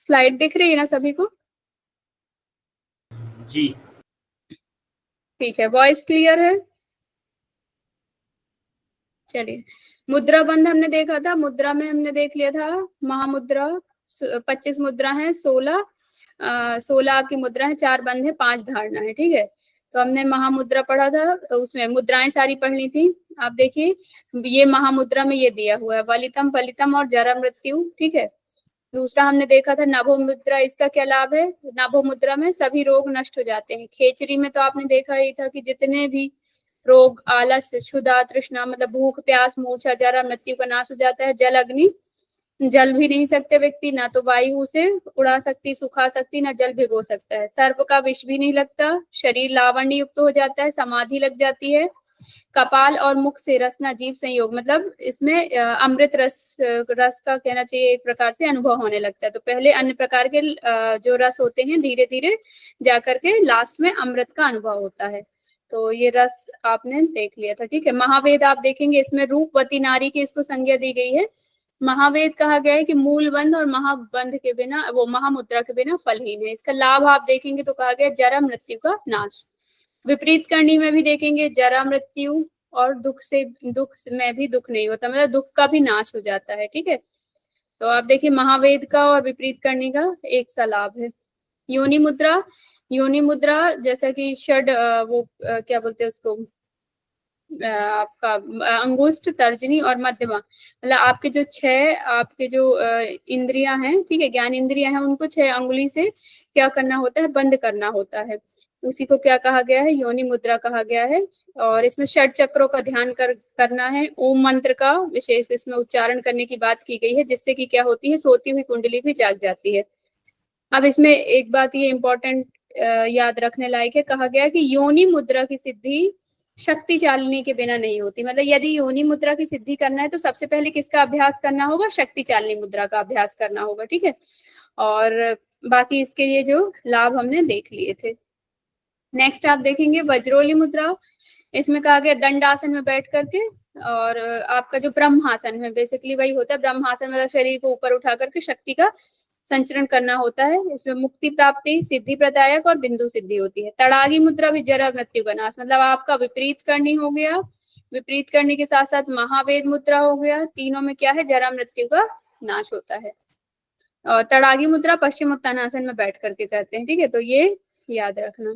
Slide दिख रही है ना सभी को? जी ठीक है, वॉइस क्लियर है? चलिए, मुद्रा बंध हमने देखा था, मुद्रा में हमने देख लिया था महामुद्रा 25 मुद्रा है, 16 आपकी मुद्रा है, 4 बंध है, 5 धारणा है। ठीक है, तो हमने महामुद्रा पढ़ा था, उसमें मुद्राएं सारी पढ़ ली थी। आप देखिए ये महामुद्रा में ये दिया हुआ है वलितम फलितम और जरा मृत्यु। ठीक है, दूसरा हमने देखा था नभो मुद्रा, इसका क्या लाभ है? नभो मुद्रा में सभी रोग नष्ट हो जाते हैं। खेचरी में तो आपने देखा ही था कि जितने भी रोग, आलस, क्षुधा, तृष्णा मतलब भूख, प्यास, मूर्छा, जरा, मृत्यु का नाश हो जाता है। जल अग्नि, जल भी नहीं सकते व्यक्ति, ना तो वायु उसे उड़ा सकती, सुखा सकती, ना जल भिगो सकता है। सर्प का विष भी नहीं लगता, शरीर लावण्य युक्त हो जाता है, समाधि लग जाती है। कपाल और मुख से रसना जीव संयोग, मतलब इसमें अमृत रस का कहना चाहिए एक प्रकार से अनुभव होने लगता है। तो पहले अन्य प्रकार के जो रस होते हैं, धीरे धीरे जाकर के लास्ट में अमृत का अनुभव होता है। तो ये रस आपने देख लिया था। ठीक है, महावेद आप देखेंगे, इसमें रूपवती नारी की इसको संज्ञा दी गई है। महावेद कहा गया है कि मूल बंध और महाबंध के बिना, वो महामुद्रा के बिना फलहीन है। इसका लाभ आप देखेंगे तो कहा गया जरा मृत्यु का नाश। विपरीत करनी में भी देखेंगे जरा मृत्यु और दुख में भी दुख नहीं होता, मतलब दुख का भी नाश हो जाता है। ठीक है, तो आप देखिए महावेद का और विपरीत करनी का एक सा लाभ है। योनि मुद्रा, योनि मुद्रा जैसा कि क्या बोलते हैं उसको, आपका अंगुष्ठ, तर्जनी और मध्यमा, मतलब आपके जो 6 आपके जो इंद्रियां हैं, ठीक है, ज्ञान इंद्रियां हैं, उनको 6 अंगुली से क्या करना होता है? बंद करना होता है। उसी को क्या कहा गया है? योनि मुद्रा कहा गया है। और इसमें षट चक्रों का ध्यान करना है। ओम मंत्र का विशेष इसमें उच्चारण करने की बात की गई है, जिससे कि क्या होती है? सोती हुई कुंडली भी जाग जाती है। अब इसमें एक बात ये इंपॉर्टेंट याद रखने लायक है, कहा गया कि योनि मुद्रा की सिद्धि शक्ति चालिनी के बिना नहीं होती। मतलब यदि योनि मुद्रा की सिद्धि करना है तो सबसे पहले किसका अभ्यास करना होगा? शक्ति चालिनी मुद्रा का अभ्यास करना होगा। ठीक है, और बाकी इसके ये जो लाभ हमने देख लिए थे। नेक्स्ट आप देखेंगे वज्रोली मुद्रा। इसमें कहा गया दंडासन में बैठ करके, और आपका जो ब्रह्मासन है बेसिकली वही होता है। ब्रह्मासन मतलब शरीर को ऊपर उठा करके शक्ति का संचरण करना होता है। इसमें मुक्ति प्राप्ति, सिद्धि प्रदायक और बिंदु सिद्धि होती है। तड़ागी मुद्रा भी जरा मृत्यु का नाश, मतलब आपका विपरीत करनी हो गया, विपरीत करने के साथ साथ महावेद मुद्रा हो गया। तीनों में क्या है? जरा मृत्यु का नाश होता है। और तड़ागी मुद्रा पश्चिम उत्तानासन में बैठ करके करते हैं। ठीक है, तो ये याद रखना,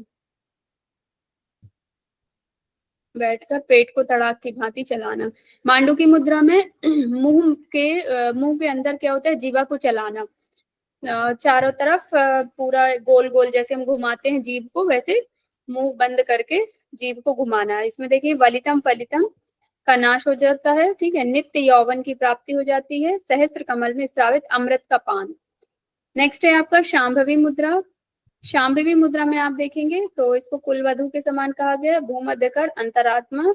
बैठकर पेट को तड़ाक की भांति चलाना। मांडू की मुद्रा में मुंह के अंदर क्या होता है? जीवा को चलाना, चारों तरफ पूरा गोल गोल जैसे हम घुमाते हैं जीभ को, वैसे मुंह बंद करके जीभ को घुमाना है। इसमें देखिए वलितम फलितम का नाश हो जाता है। ठीक है, नित्य यौवन की प्राप्ति हो जाती है। सहस्त्र कमल में स्रावित अमृत का पान। नेक्स्ट है आपका शांभवी मुद्रा। शांभवी मुद्रा में आप देखेंगे तो इसको कुलवधु के समान कहा गया। भूमध्य कर अंतरात्मा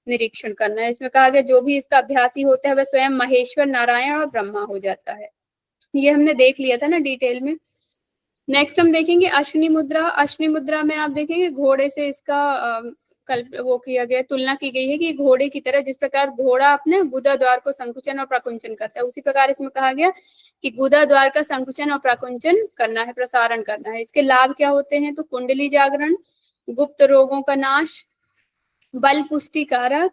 निरीक्षण करना है। इसमें कहा गया जो भी इसका अभ्यासी होता है वह स्वयं महेश्वर, नारायण और ब्रह्मा हो जाता है। ये हमने देख लिया था ना डिटेल में। नेक्स्ट हम देखेंगे अश्विनी मुद्रा। अश्विनी मुद्रा में आप देखेंगे घोड़े से इसका वो किया गया, तुलना की गई है कि घोड़े की तरह, जिस प्रकार घोड़ा अपने गुदा द्वार को संकुचन और प्रकुंचन करता है, उसी प्रकार इसमें कहा गया कि गुदा द्वार का संकुचन और प्रकुंचन करना है, प्रसारण करना है। इसके लाभ क्या होते हैं? तो कुंडली जागरण, गुप्त रोगों का नाश, बल पुष्टिकारक,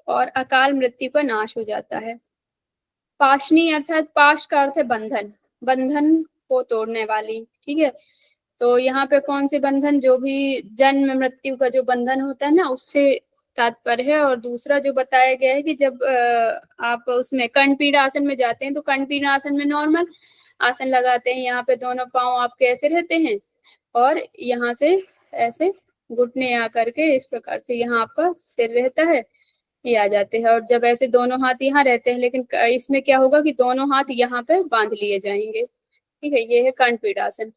और अकाल मृत्यु का नाश हो जाता है। पाशनी अर्थात पाश का अर्थ है बंधन, बंधन को तोड़ने वाली। ठीक है, तो यहाँ पे कौन से बंधन? जो भी जन्म मृत्यु का जो बंधन होता है ना, उससे तात्पर्य है। और दूसरा जो बताया गया है कि जब आप उसमें कर्णपीड़ आसन में जाते हैं तो कर्णपीड़ आसन में नॉर्मल आसन लगाते हैं, यहाँ पे दोनों पांव आपके ऐसे रहते हैं और यहाँ से ऐसे घुटने आ करके इस प्रकार से यहाँ आपका सिर रहता है, ये आ जाते हैं। और जब ऐसे दोनों हाथ यहाँ रहते हैं, लेकिन इसमें क्या होगा कि दोनों हाथ यहाँ पे बांध लिए जाएंगे। ठीक है, ये है कर्णपीडासन।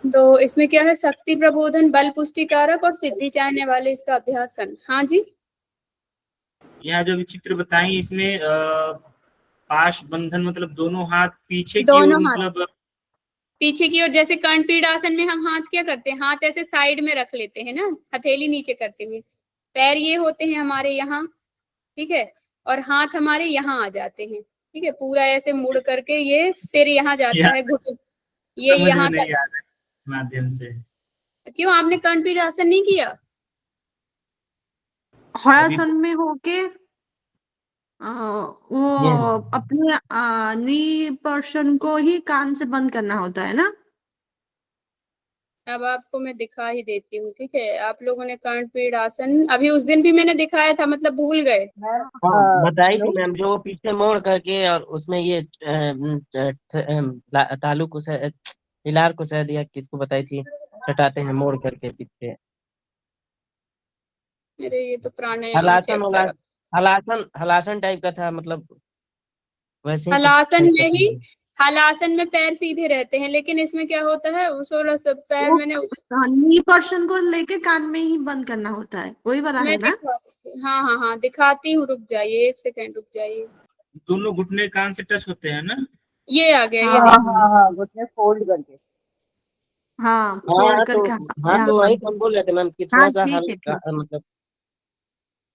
तो इसमें क्या है? शक्ति प्रबोधन, बल पुष्टिकारक और सिद्धि चाहने वाले इसका अभ्यास करना। हाँ जी, यहाँ जो भी चित्र बताएंगे इसमें पाश बंधन मतलब दोनों हाथ पीछे की दोनों ओर, हाथ मतलब पीछे की ओर। जैसे कर्णपीडासन में हम हाथ क्या करते हैं? हाथ ऐसे साइड में रख लेते हैं ना, हथेली नीचे करते हुए। पैर ये होते हैं हमारे यहाँ, ठीक है, और हाथ हमारे यहाँ आ जाते हैं, ठीक है, पूरा ऐसे मुड़ करके ये सिर यहाँ जाता है, घुटन ये समझ में यहाँ नहीं तक। आ रहा है माध्यम से। क्यों, आपने कर्णपीठ आसन नहीं किया? हड़ासन में होके वो ये अपने नी पर्सन को ही कान से बंद करना होता है ना? अब आपको मैं दिखा ही देती हूँ, ठीक है। आप लोगों ने कर्णपीठ आसन अभी उस दिन भी मैंने दिखाया था, मतलब भूल गए? हाँ बताई थी मैम, जो पीछे मोड़ करके और उसमें ये तालु को शायद हिलार को शायद या किसको बताई थी, चटाते हैं मोड़ करके पीछे। अरे ये तो प्राणायाम हलासन चैप्टर। हलासन हलासन टाइप का था, मतलब वैसे ही कुछ हलासन टाइप का में ही, था। हलासन में पैर सीधे रहते हैं, लेकिन इसमें क्या होता है, उस और सब पैर वो मैंने नी पर्सन को लेके कान में ही बंद करना होता है, वही वाला मैं है ना? हाँ हाँ हाँ दिखाती हूँ, रुक जाइए 1 सेकेंड, रुक जाइए। दोनों घुटने कान से टच होते हैं ना? ये आ गया, ये हाँ देखिए। हाँ, घुटने फोल्ड करके। हाँ, फोल्ड करके हाँ यहाँ तो वही बंद तो हम करके। बोल रहे थे मैम कि हाँ थोड़ा सा ठीक है, हल्का ठीक है। मतलब।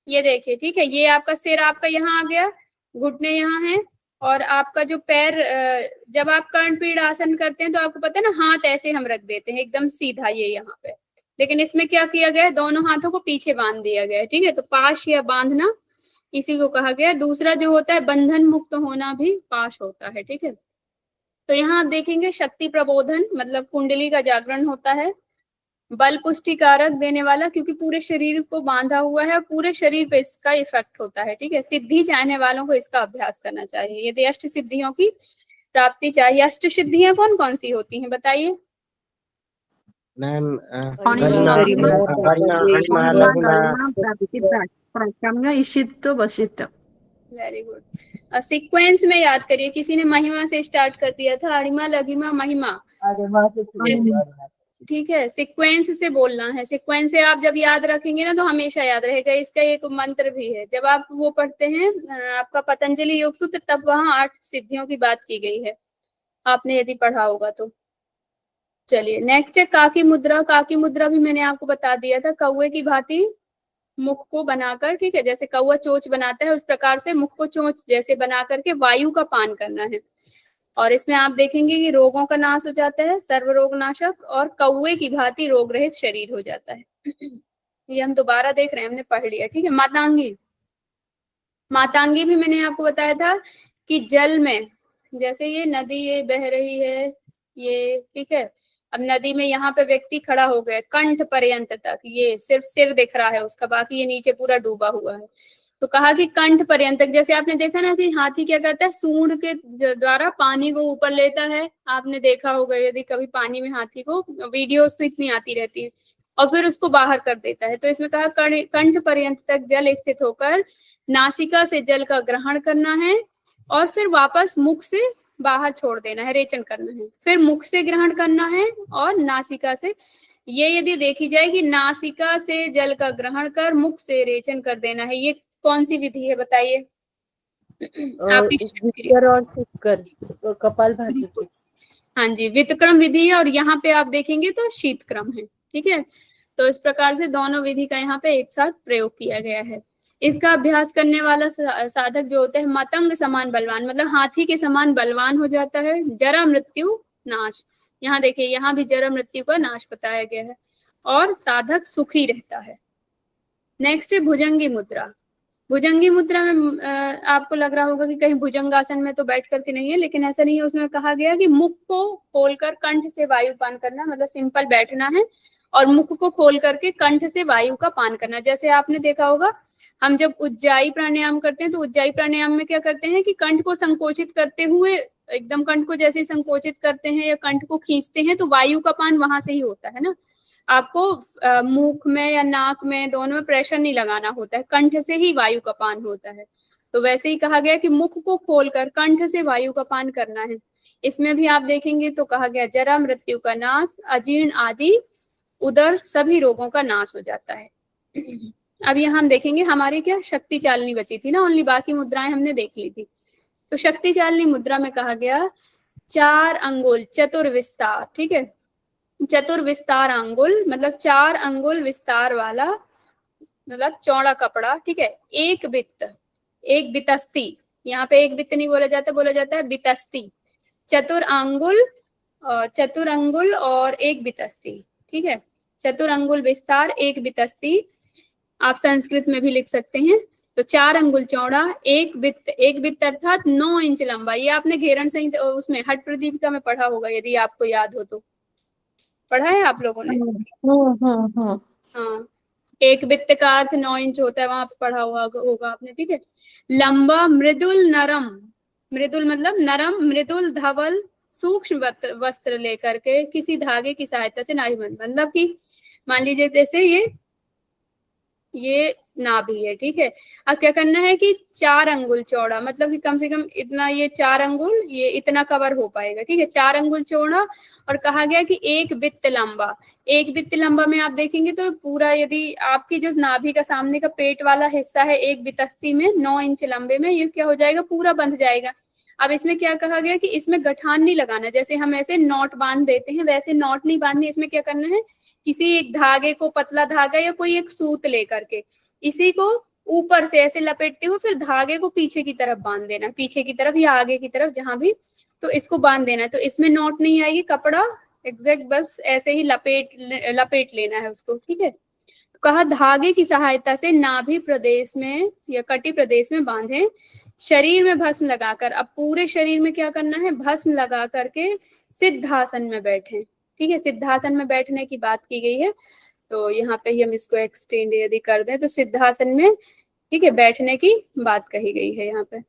ये देखिए, ठीक है, ये आपका सिर आपका यहाँ आ गया, घुटने यहाँ है, और आपका जो पैर जब आप कर्णपीठ आसन करते हैं तो आपको पता है ना, हाथ ऐसे हम रख देते हैं एकदम सीधा ये यहाँ पे, लेकिन इसमें क्या किया गया है, दोनों हाथों को पीछे बांध दिया गया है, ठीक है। तो पाश या बांधना इसी को कहा गया है। दूसरा जो होता है बंधन मुक्त होना भी पाश होता है, ठीक है। तो यहाँ आप देखेंगे शक्ति प्रबोधन, मतलब कुंडली का जागरण होता है, बल पुष्टि कारक देने वाला, क्योंकि पूरे शरीर को बांधा हुआ है और पूरे शरीर पे इसका इफेक्ट होता है, ठीक है। सिद्धि चाहने वालों को इसका अभ्यास करना चाहिए, यदि अष्ट सिद्धियों की प्राप्ति चाहिए। अष्ट सिद्धियां कौन कौन सी होती हैं बताइए? मैम अणिमा, गरिमा गरिमा अणिमा लघिमा। गरिमा, प्राप्ति, प्राचम्य, ईशित, वशित। Very good. सीक्वेंस में याद करिए, किसी ने महिमा से स्टार्ट कर दिया था, अणिमा लघिमा महिमा, ठीक है। सीक्वेंस से बोलना है, सीक्वेंस से आप जब याद रखेंगे ना तो हमेशा याद रहेगा। इसका एक मंत्र भी है, जब आप वो पढ़ते हैं आपका पतंजलि योग सूत्र, तब वहां 8 सिद्धियों की बात की गई है, आपने यदि पढ़ा होगा तो। चलिए नेक्स्ट है काकी मुद्रा। काकी मुद्रा भी मैंने आपको बता दिया था, कौवे की भांति मुख को बनाकर, ठीक है, जैसे कौवा चोंच बनाता है उस प्रकार से मुख को चोंच जैसे बना करके वायु का पान करना है। और इसमें आप देखेंगे कि रोगों का नाश हो जाता है, सर्व रोग नाशक, और कौवे की भांति रोग रहित शरीर हो जाता है। ये हम दोबारा देख रहे हैं, हमने पढ़ लिया, ठीक है। मातांगी, मातांगी भी मैंने आपको बताया था कि जल में, जैसे ये नदी ये बह रही है ये, ठीक है, अब नदी में यहाँ पे व्यक्ति खड़ा हो गया, कंठ पर्यंत तक, ये सिर्फ सिर दिख रहा है उसका, बाकी ये नीचे पूरा डूबा हुआ है। तो कहा कि कंठ पर्यंत तक, जैसे आपने देखा ना कि हाथी क्या करता है, सूंड के द्वारा पानी को ऊपर लेता है, आपने देखा होगा यदि कभी पानी में हाथी को, वीडियोस तो इतनी आती रहती है, और फिर उसको बाहर कर देता है। तो इसमें कहा कंठ पर्यंत तक जल स्थित होकर नासिका से जल का ग्रहण करना है, और फिर वापस मुख से बाहर छोड़ देना है, रेचन करना है, फिर मुख से ग्रहण करना है और नासिका से। ये यदि देखी जाए कि नासिका से जल का ग्रहण कर मुख से रेचन कर देना है, ये कौन सी विधि है बताइए? आपकी और सिक्कर, तो कपालभाति की। हाँ जी, वितक्रम विधि है, और यहाँ पे आप देखेंगे तो शीतक्रम है, ठीक है। तो इस प्रकार से दोनों विधि का यहाँ पे एक साथ प्रयोग किया गया है। इसका अभ्यास करने वाला साधक जो होता है मतंग समान बलवान, मतलब हाथी के समान बलवान हो जाता है। जरा मृत्यु नाश, यहाँ देखिए, यहाँ भी जरा मृत्यु का नाश बताया गया है, और साधक सुखी रहता है। नेक्स्ट है भुजंगी मुद्रा। भुजंगी मुद्रा में आपको लग रहा होगा कि कहीं भुजंगासन में तो बैठ करके नहीं है, लेकिन ऐसा नहीं है। उसमें कहा गया कि मुख को खोलकर कंठ से वायु पान करना, मतलब सिंपल बैठना है और मुख को खोल करके कंठ से वायु का पान करना। जैसे आपने देखा होगा, हम जब उज्जाई प्राणायाम करते हैं तो उज्जाई प्राणायाम में क्या करते हैं कि कंठ को संकोचित करते हुए, एकदम कंठ को जैसे संकोचित करते हैं या कंठ को खींचते हैं, तो वायु का पान वहां से ही होता है ना। आपको मुख में या नाक में, दोनों में प्रेशर नहीं लगाना होता है, कंठ से ही वायु का पान होता है। तो वैसे ही कहा गया कि मुख को खोलकर कंठ से वायु का पान करना है। इसमें भी आप देखेंगे तो कहा गया जरा मृत्यु का नाश, अजीर्ण आदि उदर सभी रोगों का नाश हो जाता है। अब यहाँ हम देखेंगे हमारी क्या शक्ति चालनी बची थी ना, ओनली, बाकी मुद्राएं हमने देख ली थी। तो शक्ति चालनी मुद्रा में कहा गया 4 अंगुल चतुर्विस्तार, ठीक है, चतुर्विस्तार अंगुल मतलब 4 अंगुल विस्तार वाला, मतलब चौड़ा कपड़ा, ठीक है, एक वित्त, एक बितस्ती, यहाँ पे एक बित्त नहीं बोला जाता है बितस्ती। चतुर अंगुल और एक बितस्ती, ठीक है। चतुर अंगुल विस्तार, एक बितस्ती, आप संस्कृत में भी लिख सकते हैं। तो 4 अंगुल चौड़ा, एक बित्त अर्थात 9 इंच लंबा। ये आपने घेरण संहिता उसमें हट प्रदीपिका में पढ़ा होगा, यदि आपको याद हो तो। पढ़ा है आप लोगों ने? हाँ, एक वित्त का अर्थ 9 इंच होता है, वहां पे पढ़ा हुआ होगा आपने, ठीक है। लंबा, मृदुल, नरम, मृदुल मतलब नरम, मृदुल, धवल, सूक्ष्म वस्त्र लेकर के किसी धागे की सहायता से नाभि बंध, मतलब कि मान लीजिए जैसे ये नाभि है, ठीक है। अब क्या करना है कि 4 अंगुल चौड़ा, मतलब कि कम से कम इतना, ये 4 अंगुल, ये इतना कवर हो पाएगा, ठीक है। 4 अंगुल चौड़ा, और कहा गया कि एक वित्त लंबा। एक वित्त लंबा में आप देखेंगे तो पूरा, यदि आपकी जो नाभि का सामने का पेट वाला हिस्सा है एक बितस्ती में 9 इंच लंबे में, ये क्या हो जाएगा, पूरा बंध जाएगा। अब इसमें क्या कहा गया कि इसमें गठान नहीं लगाना, जैसे हम ऐसे नॉट बांध देते हैं वैसे नॉट नहीं बांधनी। इसमें क्या करना है, किसी एक धागे को, पतला धागा या कोई एक सूत लेकर के इसी को ऊपर से ऐसे लपेटते हुए फिर धागे को पीछे की तरफ बांध देना, पीछे की तरफ या आगे की तरफ जहां भी, तो इसको बांध देना। तो इसमें नॉट नहीं आएगी, कपड़ा एग्जैक्ट बस ऐसे ही लपेट लेना है उसको, ठीक है। तो कहा धागे की सहायता से नाभि प्रदेश में या कटी प्रदेश में बांधे, शरीर में भस्म लगाकर। अब पूरे शरीर में क्या करना है, भस्म लगा करके सिद्धासन में बैठे, ठीक है। सिद्धासन में बैठने की बात की गई है, तो यहाँ पे ही हम इसको एक्सटेंड यदि कर दें तो सिद्धासन में, ठीक है, बैठने की बात कही गई है यहाँ पे।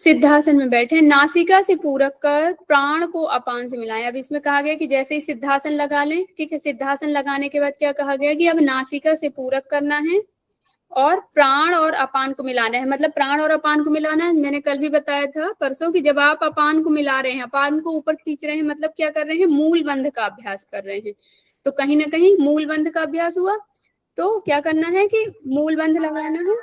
सिद्धासन में बैठे, नासिका से पूरक कर प्राण को अपान से मिलाएं। अब इसमें कहा गया कि जैसे ही सिद्धासन लगा लें, ठीक है, सिद्धासन लगाने के बाद क्या कहा गया कि अब नासिका से पूरक करना है और प्राण और अपान को मिलाना है। मतलब प्राण और अपान को मिलाना है, मैंने कल भी बताया था परसों कि जब आप अपान को मिला रहे हैं, अपान को ऊपर खींच रहे हैं, मतलब क्या कर रहे हैं, मूल बंध का अभ्यास कर रहे हैं। तो कहीं ना कहीं मूल बंध का अभ्यास हुआ, तो क्या करना है कि मूल बंध लगाना है,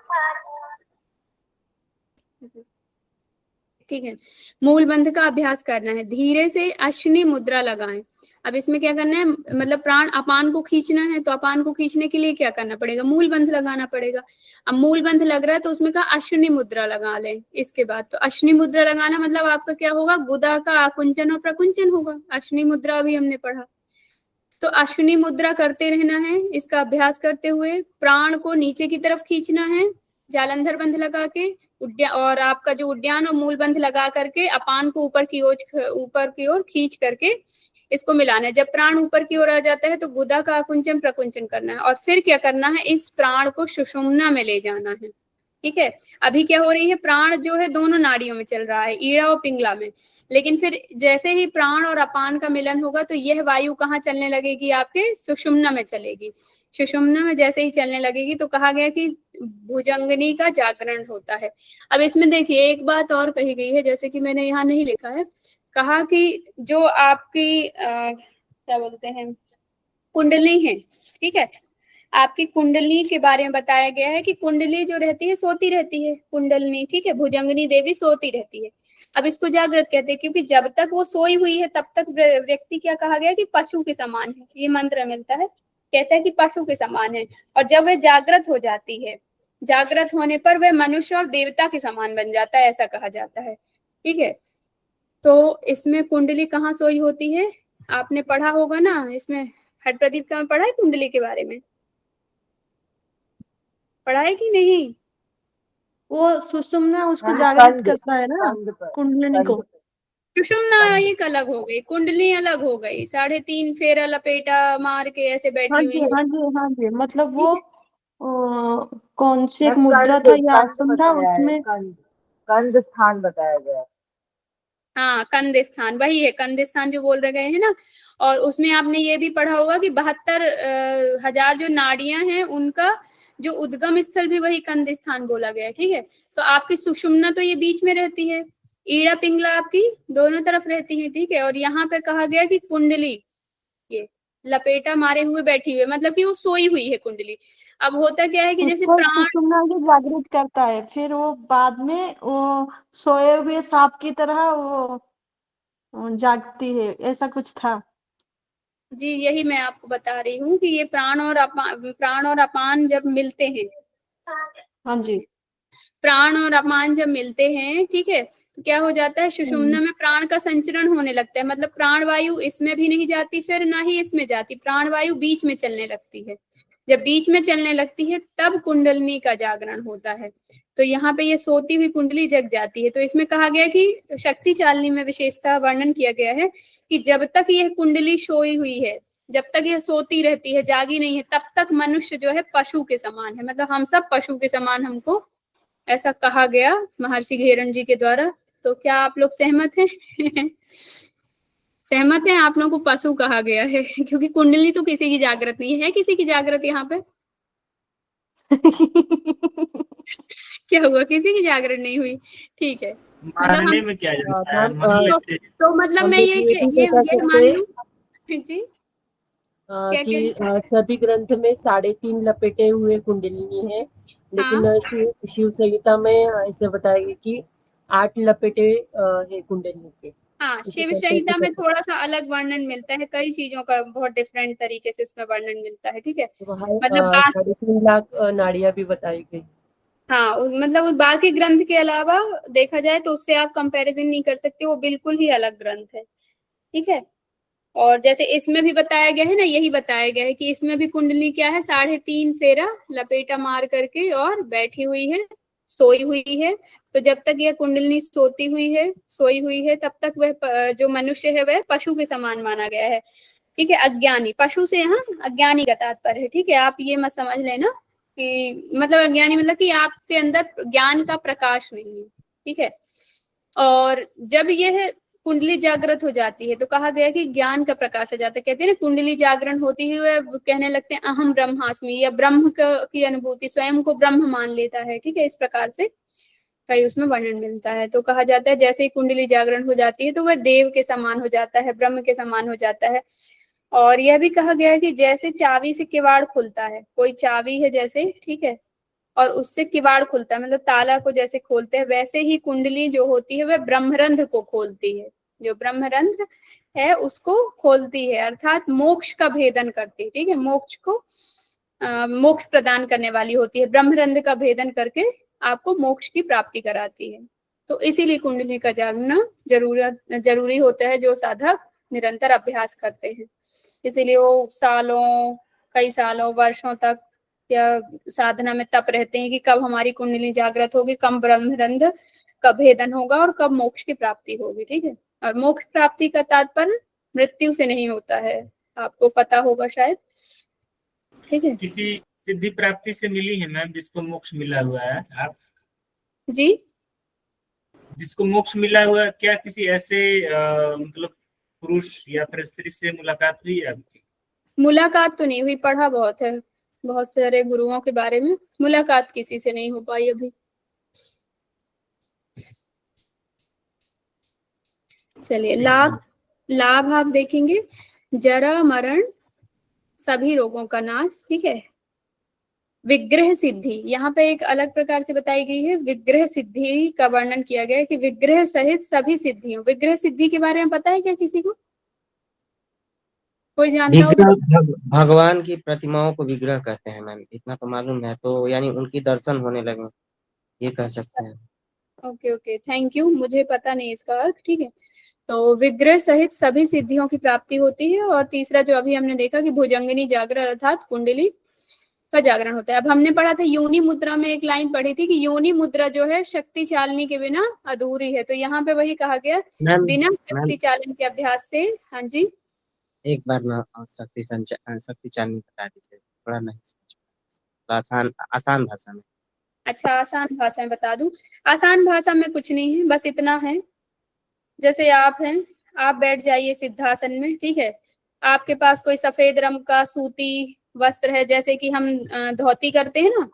ठीक है, मूल बंध का अभ्यास करना है। धीरे से अश्विनी मुद्रा लगाएं। अब इसमें क्या करना है, मतलब प्राण अपान को खींचना है, तो अपान को खींचने के लिए क्या करना पड़ेगा, मूल बंध लगाना पड़ेगा। अब मूल बंध लग रहा है तो उसमें कहा अश्विनी मुद्रा लगा लें। इसके बाद तो अश्विनी मुद्रा लगाना मतलब आपका क्या होगा, गुदा का आकुंचन और प्रकुंचन होगा। अश्विनी मुद्रा अभी हमने पढ़ा, तो अश्विनी मुद्रा करते रहना है। इसका अभ्यास करते हुए प्राण को नीचे की तरफ खींचना है जालंधर बंध लगा के, और आपका जो उद्यान और मूल बंध लगा करके अपान को ऊपर की ओर खींच करके इसको मिलाना है। जब प्राण ऊपर की ओर आ जाता है तो गुदा का आकुंचन प्रकुंचन करना है, और फिर क्या करना है, इस प्राण को सुषुम्ना में ले जाना है, ठीक है। अभी क्या हो रही है, प्राण जो है दोनों नाड़ियों में चल रहा है, ईड़ा और पिंगला में, लेकिन फिर जैसे ही प्राण और अपान का मिलन होगा तो यह वायु कहाँ चलने लगेगी, आपके सुषुम्ना में चलेगी। सुषुम्ना में जैसे ही चलने लगेगी तो कहा गया कि भुजंगनी का जागरण होता है। अब इसमें देखिए एक बात और कही गई है, जैसे कि मैंने यहाँ नहीं लिखा है, कहा कि जो आपकी क्या बोलते हैं, कुंडली है, ठीक है, आपकी कुंडली के बारे में बताया गया है कि कुंडली जो रहती है सोती रहती है, कुंडलनी, ठीक है, भुजंगनी देवी सोती रहती है। अब इसको जागृत कहते हैं, क्योंकि जब तक वो सोई हुई है तब तक व्यक्ति, क्या कहा गया कि पशु के समान है, ये मंत्र मिलता है, कहता है कि पशु के समान है। और जब वह जागृत हो जाती है, जागृत होने पर वह मनुष्य और देवता के समान बन जाता है, ऐसा कहा जाता है, ठीक है। तो इसमें कुंडली कहाँ सोई होती है, आपने पढ़ा होगा ना, इसमें हट प्रदीप का पढ़ा है कुंडली के बारे में, पढ़ा है कि नहीं? वो सुषुम्ना उसको हाँ, जागृत कंद, करता है ना, कंद पर, कुंडलिनी को। सुषुम्ना एक अलग हो गई, कुंडली अलग हो गई, 3.5 फेरा लपेटा मार के ऐसे हाँ बैठी जी हुई है। हाँ जी हाँ जी, मतलब वो कौन सी एक मैं मुद्रा कंद, था या कंद आसन था बताया है, उसमें। कंद, कंद स्थान बताया गया है। हाँ, कंद स्थान वही है, कंद स्थान जो बोल रहे गए हैं ना। और उसमें आपने ये भी पढ़ा होगा कि 72,000 जो नाड़ियां हैं उनका जो उद्गम स्थल भी वही कंद स्थान बोला गया है, ठीक है। तो आपकी सुषुम्ना तो ये बीच में रहती है, ईड़ा पिंगला आपकी दोनों तरफ रहती है, ठीक है। और यहाँ पे कहा गया कि कुंडली ये लपेटा मारे हुए बैठी हुई, मतलब कि वो सोई हुई है कुंडली। अब होता क्या है कि जैसे उसको प्राण, सुषुम्ना को जागृत करता है, फिर वो बाद में वो सोए हुए सांप की तरह वो जागती है, ऐसा कुछ था। जी यही मैं आपको बता रही हूँ कि ये प्राण और अपान जब मिलते हैं, हाँ जी। प्राण और अपान जब मिलते हैं, ठीक है, तो क्या हो जाता है, सुषुम्ना में प्राण का संचरण होने लगता है, मतलब प्राण वायु इसमें भी नहीं जाती, फिर ना ही इसमें जाती, प्राण वायु बीच में चलने लगती है। जब बीच में चलने लगती है तब कुंडलिनी का जागरण होता है। तो यहाँ पे ये सोती हुई कुंडली जग जाती है। तो इसमें कहा गया कि शक्ति चालनी में विशेषता वर्णन किया गया है कि जब तक यह कुंडली सोई हुई है, जब तक यह सोती रहती है, जागी नहीं है, तब तक मनुष्य जो है पशु के समान है, मतलब हम सब पशु के समान, हमको ऐसा कहा गया महर्षि घेरन जी के द्वारा। तो क्या आप लोग सहमत हैं? सहमत हैं? आप लोगों को पशु कहा गया है क्योंकि कुंडली तो किसी की जागृत नहीं है, किसी की जागृत यहाँ पे क्या हुआ, किसी की जागरण नहीं हुई? ठीक है, मतलब हम मारने में क्या जाता है, मैम, मान लेते हैं। तो मतलब हम मैं लोग ये ये भी बता ये मान सकते लूं जी, क्या कि सभी ग्रंथ में 3.5 लपेटे हुए कुंडलिनी है, लेकिन हाँ शिव संहिता में ऐसे बताया गया कि 8 लपेटे है कुंडलिनी के। हाँ, इसी शिव करके संहिता में तो थोड़ा सा अलग वर्णन मिलता है, कई चीजों का बहुत डिफरेंट तरीके से उसमें वर्णन मिलता है, ठीक है, वहाँ मतलब 3.5 लाख नाड़ियां भी बताई गई। हाँ, मतलब बाकी ग्रंथ के अलावा देखा जाए तो उससे आप कंपैरिजन नहीं कर सकते, वो बिल्कुल ही अलग ग्रंथ है, ठीक है। और जैसे इसमें भी बताया गया है ना, यही बताया गया है कि इसमें भी कुंडली क्या है, 3.5 फेरा लपेटा मार करके और बैठी हुई है, सोई हुई है। तो जब तक यह कुंडली सोती हुई है, सोई हुई है, तब तक वह जो मनुष्य है वह पशु के समान माना गया है, ठीक है। अज्ञानी, पशु से यहाँ अज्ञानी का तात्पर्य है, ठीक है। आप ये मत समझ लेना कि मतलब अज्ञानी मतलब कि आपके अंदर ज्ञान का प्रकाश नहीं है, ठीक है। और जब यह कुंडली जागृत हो जाती है तो कहा गया कि ज्ञान का प्रकाश हो जाता है, कहते हैं ना कुंडली जागरण होती है, कहने लगते हैं अहम ब्रह्मास्मि, या ब्रह्म की अनुभूति, स्वयं को ब्रह्म मान लेता है, ठीक है। इस प्रकार से कई उसमें वर्णन मिलता है। तो कहा जाता है जैसे ही कुंडली जागरण हो जाती है तो वह देव के समान हो जाता है, ब्रह्म के समान हो जाता है। और यह भी कहा गया है कि जैसे चाबी से किवाड़ खुलता है, कोई चाबी है जैसे, ठीक है, और उससे किवाड़ खुलता है, मतलब ताला को जैसे खोलते हैं, वैसे ही कुंडली जो होती है वह ब्रह्मरंध्र को खोलती है, जो ब्रह्मरंध्र है उसको खोलती है, अर्थात मोक्ष का भेदन करती है, ठीक है। मोक्ष को मोक्ष प्रदान करने वाली होती है, ब्रह्मरंध्र का भेदन करके आपको मोक्ष की प्राप्ति कराती है। तो इसीलिए कुंडली का जागना जरूरी होता है, जो साधक निरंतर अभ्यास करते हैं। इसीलिए वो सालों, कई सालों, वर्षों तक या साधना में तप रहते हैं कि कब हमारी कुंडली जागृत होगी, कब ब्रह्मरंध्र का भेदन होगा और कब मोक्ष की प्राप्ति होगी, ठीक है। और मोक्ष प्राप्ति का तात्पर्य मृत्यु से नहीं होता है, आपको पता होगा शायद, ठीक है किसी सिद्धि प्राप्ति से मिली है मैम जिसको मोक्ष मिला हुआ है? आप जी। जिसको मोक्ष मिला हुआ है, क्या किसी ऐसे मतलब पुरुष या फिर स्त्री से मुलाकात हुई है आपकी? मुलाकात तो नहीं हुई, पढ़ा बहुत है, बहुत सारे गुरुओं के बारे में, मुलाकात किसी से नहीं हो पाई अभी। चलिए, लाभ, लाभ आप देखेंगे, जरा मरण सभी रोगों का नाश, ठीक है। विग्रह सिद्धि, यहाँ पे एक अलग प्रकार से बताई गई है, विग्रह सिद्धि का वर्णन किया गया है कि विग्रह सहित सभी सिद्धियों। विग्रह सिद्धि के बारे में पता है क्या किसी को, कोई जानता हो? विग्रह भगवान की प्रतिमाओं को विग्रह कहते हैं मैम, इतना तो मालूम है, तो यानी उनकी दर्शन होने लगे, ये कह सकते हैं। ओके ओके, थैंक यू, मुझे पता नहीं इसका अर्थ, ठीक है। तो विग्रह सहित सभी सिद्धियों की प्राप्ति होती है। और तीसरा जो अभी हमने देखा कि भुजंगिनी जागरण अर्थात कुंडली का जागरण होता है। अब हमने पढ़ा था योनि मुद्रा में, एक लाइन पढ़ी थी कि योनि मुद्रा जो है शक्ति चालनी के बिना अधूरी है। तो यहाँ पे वही कहा गया, मैम बिना मैम शक्ति चालन के अभ्यास से। हाँ जी, एक बार ना शक्ति चांदनी बता दीजिए, थोड़ा नहीं समझ पाया। आसान आसान भाषा में। अच्छा, आसान भाषा में बता दूं? आसान भाषा में कुछ नहीं है, बस इतना है, जैसे आप हैं, आप बैठ जाइए सिद्धासन में, ठीक है। आपके पास कोई सफेद रंग का सूती वस्त्र है, जैसे कि हम धोती करते हैं ना,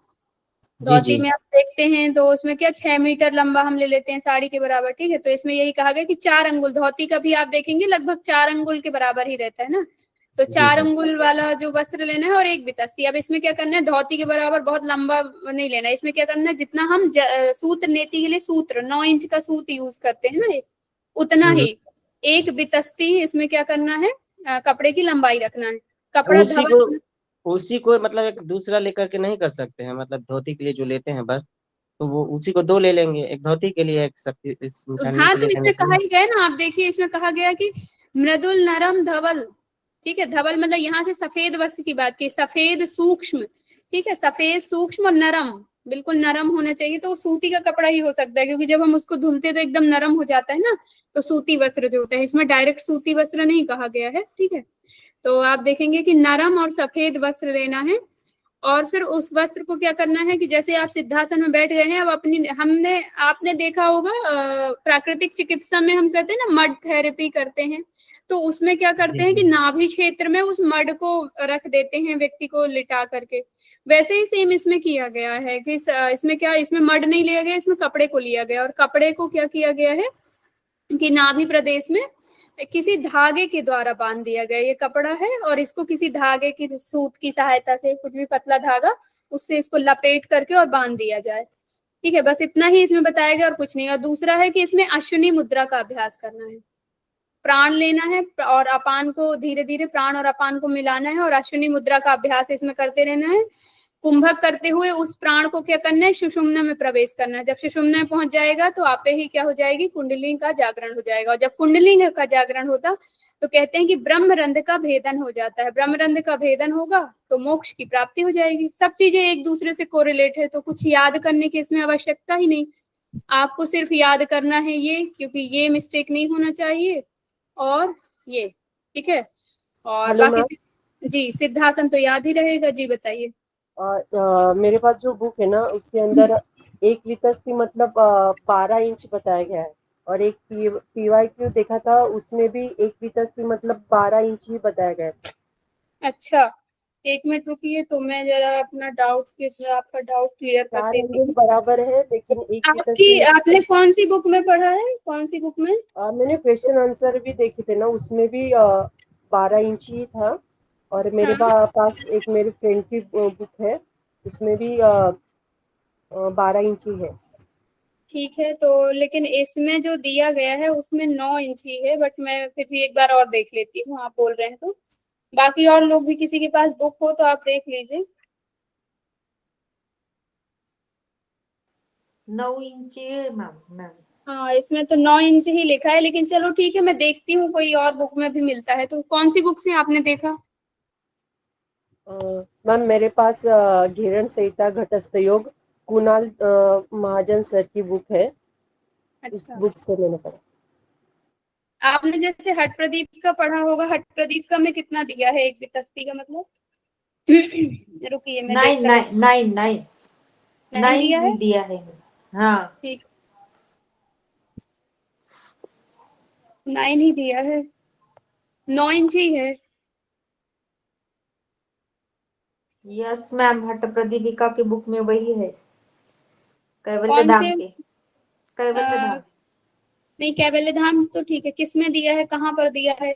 जी धोती जी। में आप देखते हैं तो उसमें क्या 6 मीटर लंबा हम ले लेते हैं, साड़ी के बराबर, ठीक है। तो इसमें यही कहा गया कि 4 अंगुल, धोती का भी आप देखेंगे लगभग 4 अंगुल के बराबर ही रहता है ना। तो जी 4 जी। अंगुल वाला जो वस्त्र लेना है और एक बितस्ती। अब इसमें क्या करना है, धोती के बराबर बहुत लंबा नहीं लेना है, इसमें क्या करना है, जितना हम सूत्र नेति के लिए सूत्र 9 इंच का सूत यूज करते हैं ना, उतना हम्म, ही एक बितस्ती इसमें क्या करना है, कपड़े की लंबाई रखना है, कपड़ा उसी को धवल। उसी को मतलब एक दूसरा लेकर के नहीं कर सकते हैं, मतलब धोती के लिए जो लेते हैं बस, तो वो उसी को दो ले लेंगे, एक धोती के लिए एक शक्ति इस छन्नी हाँ के तो लिए इसमें लेंगे कहा ही गया ना, आप देखिए इसमें कहा गया कि मृदुल नरम धवल, ठीक है, धवल मतलब यहाँ से सफेद वस्त्र की बात की, सफेद सूक्ष्म, ठीक है, सफेद सूक्ष्म और नरम, बिल्कुल नरम होना चाहिए, तो सूती का कपड़ा ही हो सकता है, क्योंकि जब हम उसको धुलते तो एकदम नरम हो जाता है ना, तो सूती वस्त्र जो होता है, इसमें डायरेक्ट सूती वस्त्र नहीं कहा गया है, ठीक है। तो आप देखेंगे कि नरम और सफेद वस्त्र लेना है, और फिर उस वस्त्र को क्या करना है कि जैसे आप सिद्धासन में बैठ गए हैं, अब अपनी हमने आपने देखा होगा प्राकृतिक चिकित्सा में हम कहते हैं ना मड थेरेपी करते हैं, तो उसमें क्या करते हैं कि नाभि क्षेत्र में उस मड को रख देते हैं व्यक्ति को लिटा करके, वैसे ही सेम इसमें किया गया है कि इसमें क्या, इसमें मड नहीं लिया गया, इसमें कपड़े को लिया गया, और कपड़े को क्या किया गया है कि नाभि प्रदेश में किसी धागे के द्वारा बांध दिया गया, ये कपड़ा है और इसको किसी धागे की सूत की सहायता से, कुछ भी पतला धागा, उससे इसको लपेट करके और बांध दिया जाए, ठीक है, बस इतना ही इसमें बताया गया और कुछ नहीं। और दूसरा है कि इसमें अश्विनी मुद्रा का अभ्यास करना है, प्राण लेना है और अपान को धीरे धीरे प्राण और अपान को मिलाना है, और अश्विनी मुद्रा का अभ्यास इसमें करते रहना है। कुंभक करते हुए उस प्राण को क्या करना है, सुषुम्ना में प्रवेश करना है, जब सुषुम्ना में पहुंच जाएगा तो आपे ही क्या हो जाएगी, कुंडली का जागरण हो जाएगा, और जब कुंडली का जागरण होता तो कहते हैं कि ब्रह्मरंध्र का भेदन हो जाता है, ब्रह्मरंध्र का भेदन होगा तो मोक्ष की प्राप्ति हो जाएगी। सब चीजें एक दूसरे से कोरिलेट है, तो कुछ याद करने की इसमें आवश्यकता ही नहीं, आपको सिर्फ याद करना है ये, क्योंकि ये मिस्टेक नहीं होना चाहिए, और ये, ठीक है, और हेलो बाकी जी सिद्धासन तो याद ही रहेगा। जी बताइए। मेरे पास जो बुक है ना उसके अंदर एक वितस्ती मतलब 12 इंच बताया गया है, और एक PYQ देखा था उसमें भी एक वितस्ती मतलब 12 इंच ही बताया गया है। अच्छा एक मिनट रुकिए, तो मैं जरा अपना आपका डाउट क्लियर कर 4 देती एंगल हूँ। बराबर है, लेकिन एक आपकी वितस्ती आपने कौन सी बुक में पढ़ा है, कौन सी बुक में? मैंने क्वेश्चन आंसर भी देखे थे ना, उसमें भी 12 इंच ही था, और मेरे हाँ पास एक मेरे फ्रेंड की बुक है उसमें भी 12 इंच ही है। ठीक है, तो लेकिन इसमें जो दिया गया है उसमें 9 इंच ही है, बट मैं फिर भी एक बार और देख लेती हूँ, आप बोल रहे हैं तो। बाकी और लोग भी किसी के पास बुक हो तो आप देख लीजिए। 9 इंच मैम। हाँ इसमें तो 9 इंच ही लिखा है, लेकिन चलो ठीक है, मैं देखती हूँ कोई और बुक में भी मिलता है तो। कौन सी बुक से आपने देखा? मैम मेरे पास घेरण संहिता घटस्थ योग कुणाल महाजन सर की बुक है, इस अच्छा बुक से मैंने पढ़ा। आपने जैसे हट प्रदीप का पढ़ा होगा, हट प्रदीप का में कितना दिया है एक वितस्ती का मतलब? रुकिए मैं देख कर नाइन दिया है, दिया है। हाँ ठीक 9 ही दिया है, 9 इंच ही है। यस मैम, हट प्रदीपिका की बुक में वही है, कैवल्य कौन धाम से? के, कैवल्य धाम। नहीं कैवल्य धाम तो ठीक है, किसमें दिया है, कहाँ पर दिया है,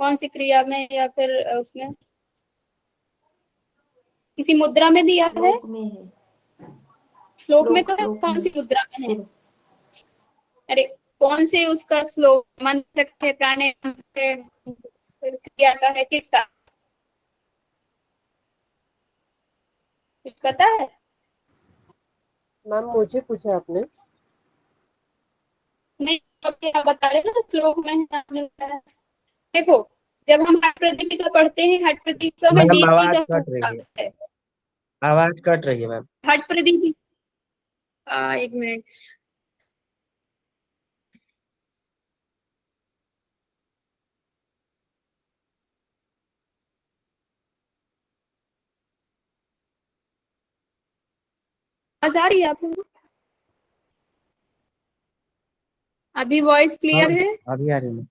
कौन सी क्रिया में या फिर उसमें किसी मुद्रा में दिया है? श्लोक में है, श्लोक में तो है, श्लोक कौन में। सी मुद्रा में है? अरे कौन से उसका श्लोक, मंत्र है, प्राणायाम है, क्रिया का है, किसका कुछ पता है? मैम मुझे पूछा आपने? नहीं आप बता रहे ना श्लोक में है, आपने बताया। देखो जब हम हट प्रदीपिका पढ़ते हैं, हट प्रदीपिका में मैम नेति आवाज का कट रही है, है, आवाज कट रही है मैम। हट प्रदीपिका एक मिनट, आवाज आ रही है आपको? अभी वॉइस क्लियर है? अभी आ रही है।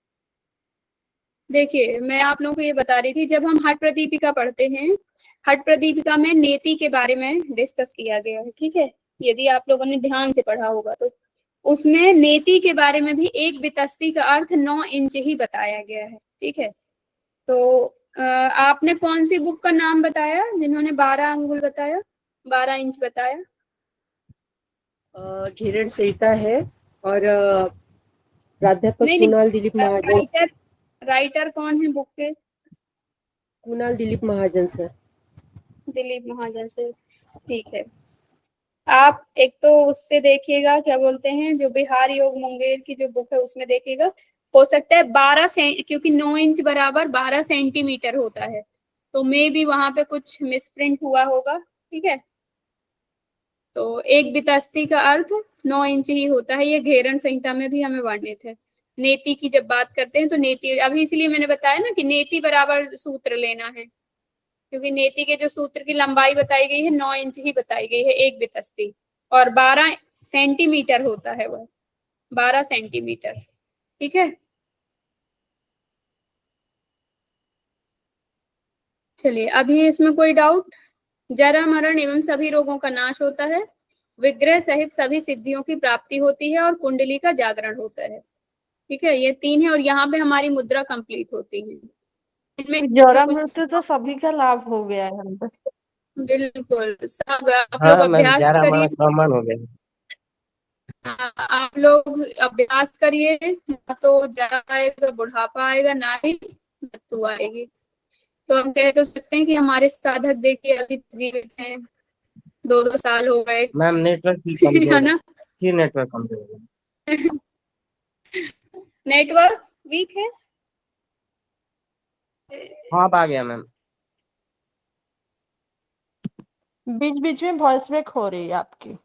देखिए मैं आप लोगों को ये बता रही थी, जब हम हट प्रदीपिका पढ़ते हैं, हट प्रदीपिका में नेति के बारे में डिस्कस किया गया है, ठीक है, यदि आप लोगों ने ध्यान से पढ़ा होगा तो उसमें नेति के बारे में भी एक वितस्ती का अर्थ 9 इंच ही बताया गया है, ठीक है। तो आपने कौन सी बुक का नाम बताया जिन्होंने 12 अंगुल बताया, 12 इंच बताया? घेरण संहिता है, और प्राध्यापक नहीं कुणाल दिलीप महाजन। राइटर कौन है बुक के? कुणाल दिलीप महाजन सर। दिलीप महाजन से, ठीक है। आप एक तो उससे देखिएगा, क्या बोलते हैं, जो बिहार योग मुंगेर की जो बुक है उसमें देखिएगा। हो सकता है 12 क्योंकि 9 इंच बराबर 12 सेंटीमीटर होता है, तो मे भी वहां पे कुछ मिसप्रिंट हुआ होगा, ठीक है। तो एक बितस्ती का अर्थ 9 इंच ही होता है, ये घेरन संहिता में भी हमें वर्णित है। नेति की जब बात करते हैं तो नेति, अभी इसलिए मैंने बताया ना कि नेति बराबर सूत्र लेना है, क्योंकि नेति के जो सूत्र की लंबाई बताई गई है 9 इंच ही बताई गई है एक बितस्ती, और 12 सेंटीमीटर होता है वह, 12 सेंटीमीटर, ठीक है। चलिए, अभी इसमें कोई डाउट? जरा मरण एवं सभी रोगों का नाश होता है, विग्रह सहित सभी सिद्धियों की प्राप्ति होती है, और कुंडली का जागरण होता है, ठीक है। ये 3 है, और यहाँ पे हमारी मुद्रा कंप्लीट होती है। इनमें जरा कुछ मृत्यु तो सभी का लाभ हो गया है हम तक। बिल्कुल सब आप लोग हाँ मैम, अभ्यास जरा हमारा करिए। कॉमन हो गया। आप लोग अभ्यास करिए, ना तो जरा आएगा बुढ़ापा आएगा, ना ही मृत्यु आएगी। तो हम कह तो सकते हैं कि हमारे साधक देखिए अभी जीवित हैं, 2-2 साल हो गए मैम नेटवर्क की है कमजोर है, ना। फिर नेटवर्क कमजोर है। नेटवर्क वीक है। हाँ अब आ गया मैम। बीच बीच में वॉइस ब्रेक हो रही है आपकी।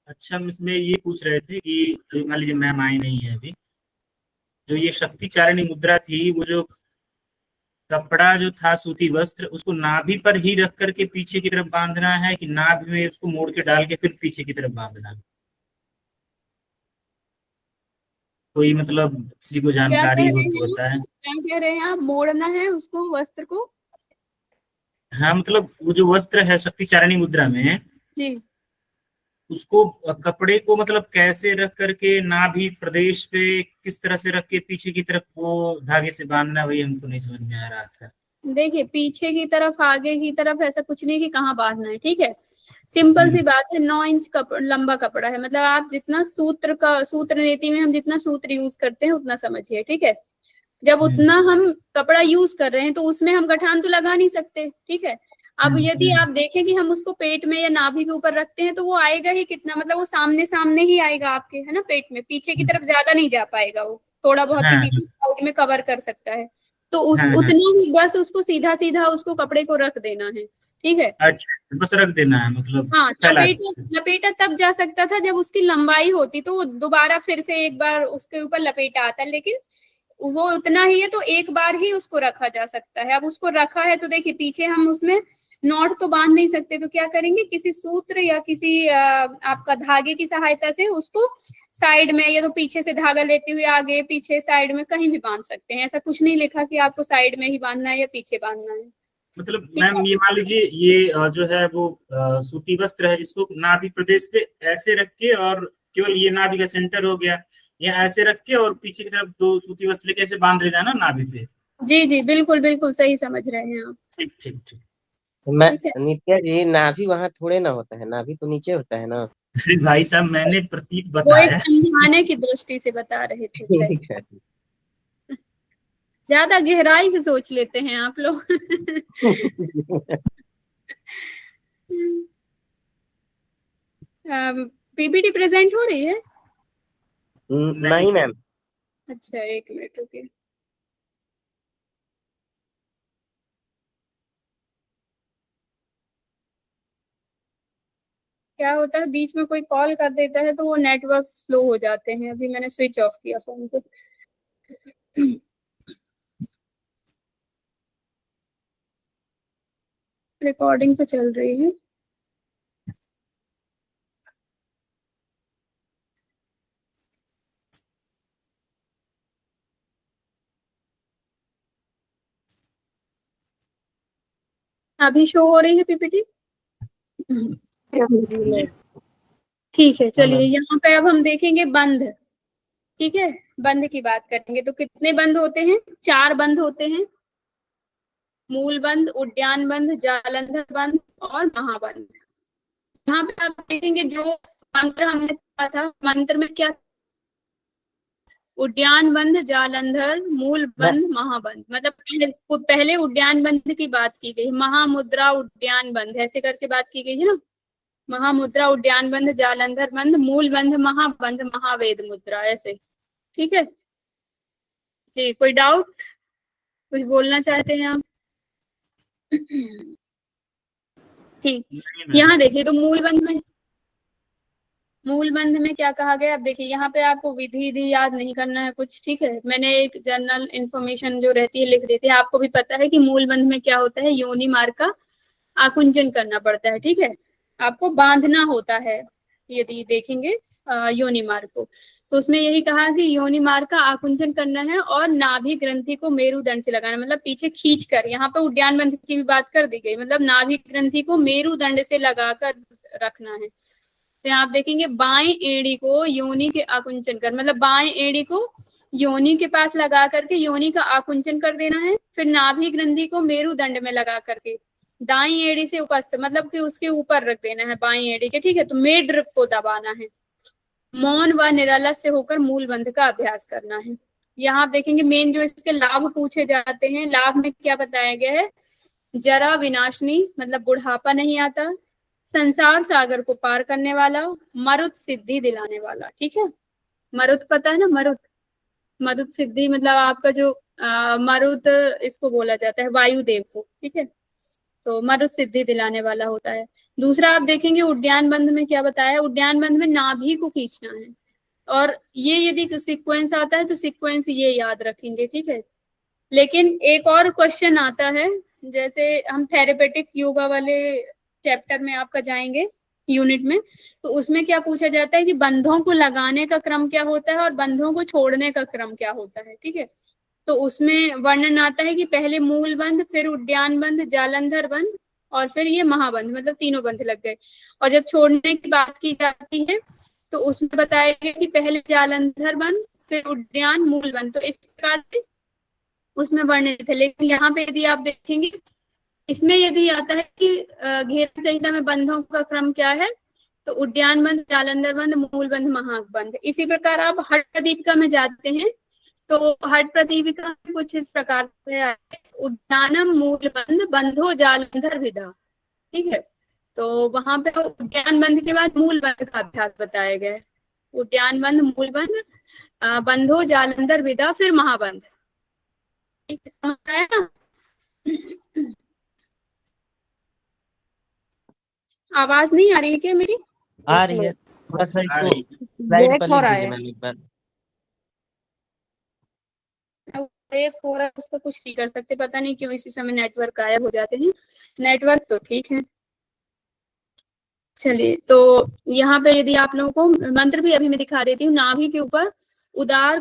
अच्छा, हम इसमें ये पूछ रहे थे कि मान लीजिए मैम आई नहीं है अभी, जो ये शक्तिचारिणी मुद्रा थी, वो जो कपड़ा जो था सूती वस्त्र, उसको नाभि पर ही रख करके पीछे की तरफ बांधना है, कि नाभि में उसको मोड़ के डाल के फिर पीछे की तरफ बांधना है? कोई मतलब किसी को क्या कह जानकारी हो रहे तो हैं, बताएं। क्या कह रहे हैं आप? मोड़ना है उसको, वस्त्र को? हाँ मतलब वो जो वस्त्र है शक्ति चारिणी मुद्रा में, जी उसको कपड़े को मतलब कैसे रख करके नाभि प्रदेश पे किस तरह से रख के पीछे की तरफ वो धागे से बांधना, वही हमको नहीं समझ में आ रहा था। देखिए, पीछे की तरफ आगे की तरफ ऐसा कुछ नहीं कि कहाँ बांधना है, ठीक है। सिंपल सी बात है, 9 इंच लंबा कपड़ा है, मतलब आप जितना सूत्र नीति में हम जितना सूत्र यूज करते हैं उतना समझिए, ठीक है। जब उतना हम कपड़ा यूज कर रहे हैं तो उसमें हम गठान तो लगा नहीं सकते, ठीक है। अब यदि आप देखें कि हम उसको पेट में या नाभि के ऊपर रखते हैं तो वो आएगा ही कितना, मतलब वो सामने सामने ही आएगा आपके, है ना, पेट में, पीछे की तरफ ज्यादा नहीं जा पाएगा, वो थोड़ा बहुत ही हाँ पीछे साइड में कवर कर सकता है। तो उस हाँ हाँ। उतना ही बस उसको सीधा सीधा उसको कपड़े को रख देना है, ठीक है। अच्छा बस रख देना है, मतलब हाँ, फैला लपेटा तब जा सकता था जब उसकी लंबाई होती, तो वो दोबारा फिर से एक बार उसके ऊपर लपेटा आता, लेकिन वो उतना ही है तो एक बार ही उसको रखा जा सकता है। अब उसको रखा है तो देखिए, पीछे हम उसमें नॉट तो बांध नहीं सकते, तो क्या करेंगे, किसी सूत्र या किसी आपका धागे की सहायता से उसको साइड में, या तो पीछे से धागा लेते हुए आगे पीछे साइड में कहीं भी बांध सकते हैं। ऐसा कुछ नहीं लिखा कि आपको साइड में ही बांधना है या पीछे बांधना है। मतलब ठीक मैम है। ये मान लीजिए ये जो है वो सूती वस्त्र है, इसको नाभि प्रदेश पे ऐसे रख के, और केवल ये नाभि का सेंटर हो गया, या ऐसे रख के और पीछे की तरफ 2 सूती वस्त्र लेके ऐसे बांध लेना ना नाभि पे। जी जी, बिल्कुल बिल्कुल सही समझ रहे हैं आप। ठीक ठीक ठीक। तो मैं ठीक है। नित्या जी, नाभि वहां थोड़े ना होता है, नाभि तो नीचे होता है ना। अरे भाई साहब मैंने प्रतीक वो एक बताया। समझाने की दृष्टि से बता रहे थे, ठीक है। ज्यादा गहराई से सोच लेते हैं आप लोग। पीपीटी प्रेजेंट हो रही है? नहीं मैम। अच्छा, एक मिनट रुकिए। क्या होता है, बीच में कोई कॉल कर देता है तो वो नेटवर्क स्लो हो जाते हैं। अभी मैंने स्विच ऑफ किया फोन को। रिकॉर्डिंग तो चल रही है। अभी शो हो रही है पीपीटी? ठीक है, चलिए यहाँ पे अब हम देखेंगे बंध। ठीक है, बंध की बात करेंगे तो कितने बंध होते हैं? 4 बंध होते हैं। मूल बंध, उद्यान बंध, जालंधर बंध और महाबंध। यहाँ पे आप देखेंगे जो मंत्र हमने पढ़ा था, मंत्र में क्या, उद्यान बंध, जालंधर, मूल बंध, महाबंध। मतलब पहले उद्यान बंध की बात की गई, महामुद्रा उद्यान बंध ऐसे करके बात की गई है ना। महामुद्रा, उद्यान बंध, जालंधर बंध, मूल बंध, महाबंध, महावेद मुद्रा, ऐसे। ठीक है जी, कोई डाउट, कुछ बोलना चाहते हैं आप? ठीक, यहाँ देखिए तो मूल बंध में क्या कहा गया। अब देखिए यहाँ पे आपको विधि याद नहीं करना है कुछ, ठीक है। मैंने एक जनरल इंफॉर्मेशन जो रहती है लिख देती है। आपको भी पता है कि मूल बंध में क्या होता है, योनि मार्ग का आकुंचन करना पड़ता है, ठीक है। आपको बांधना होता है, यदि देखेंगे योनि मार्ग को, तो उसमें यही कहा कि योनि मार्ग का आकुंचन करना है और नाभि ग्रंथि को मेरुदंड से लगाना, मतलब पीछे खींच कर। यहाँ पर उद्यान बंध की भी बात कर दी गई, मतलब नाभि ग्रंथि को मेरुदंड से लगाकर रखना है। तो आप देखेंगे बाएं एड़ी को योनि के आकुंचन कर, मतलब बाएं एड़ी को योनि के पास लगा करके योनि का आकुंचन कर देना है। फिर नाभि ग्रंथि को मेरुदंड में लगा करके दाई एड़ी से उपस्थ, मतलब कि उसके ऊपर रख देना है बाई एड़ी के, ठीक है। तो मेड को दबाना है, मौन व निरालस से होकर मूल बंध का अभ्यास करना है। यहाँ आप देखेंगे मेन जो इसके लाभ पूछे जाते हैं, लाभ में क्या बताया गया है, जरा विनाशनी, मतलब बुढ़ापा नहीं आता, संसार सागर को पार करने वाला, मरुत सिद्धि दिलाने वाला, ठीक है। मरुत पता है ना, मरुत सिद्धि मतलब आपका जो मरुत इसको बोला जाता है वायुदेव को, ठीक है। तो मरुत सिद्धि दिलाने वाला होता है। दूसरा आप देखेंगे उद्यान बंध में क्या बताया, उद्यान बंध में नाभि को खींचना है, और ये यदि सीक्वेंस आता है तो सीक्वेंस ये याद रखेंगे, ठीक है। लेकिन एक और क्वेश्चन आता है, जैसे हम थेरेपेटिक योगा वाले चैप्टर में आपका जाएंगे यूनिट में, तो उसमें क्या पूछा जाता है कि बंधों को लगाने का क्रम क्या होता है और बंधों को छोड़ने का क्रम क्या होता है, ठीक है। तो उसमें वर्णन आता है कि पहले मूल बंध, फिर उद्यान बंध, जालंधर बंध और फिर ये महाबंध, मतलब तीनों बंध लग गए। और जब छोड़ने की बात की जाती है तो उसमें बताया गया कि पहले जालंधर बंध, फिर उद्यान, मूल बंध, तो इस प्रकार से उसमें वर्णित है। लेकिन यहाँ पे यदि आप देखेंगे, इसमें यदि आता है कि घेरा संहिता में बंधों का क्रम क्या है, तो उद्यान बंध, जालंधर बंध, मूल बंध, महाबंध। इसी प्रकार आप हट प्रदीपिका में जाते हैं तो हट प्रदीपिका में कुछ इस प्रकार से है, उद्यानम मूल बंध बंधो जालंधर विधा, ठीक है। तो वहां पे उद्यान बंध के बाद मूल बंध का अभ्यास बताया गया है। उद्यान बंध, मूल बंध, बंधो जालंधर विधा, फिर महाबंध। ठीक है, समझ आया ना? आवाज नहीं आ रही है क्या मेरी? आ रही है, थोड़ा सा आ इसको रही है। स्लाइड ब्रेक पर हो लिख रहा दीजिए है। मैम एक बार। एक हो रहा है, उसका कुछ नहीं कर सकते, पता नहीं क्यों इसी समय नेटवर्क गायब हो जाते हैं। नेटवर्क तो ठीक है। चलिए, तो यहाँ पे यदि आप लोगों को मंत्र भी अभी मैं दिखा देती हूँ। नाभि के ऊपर उदर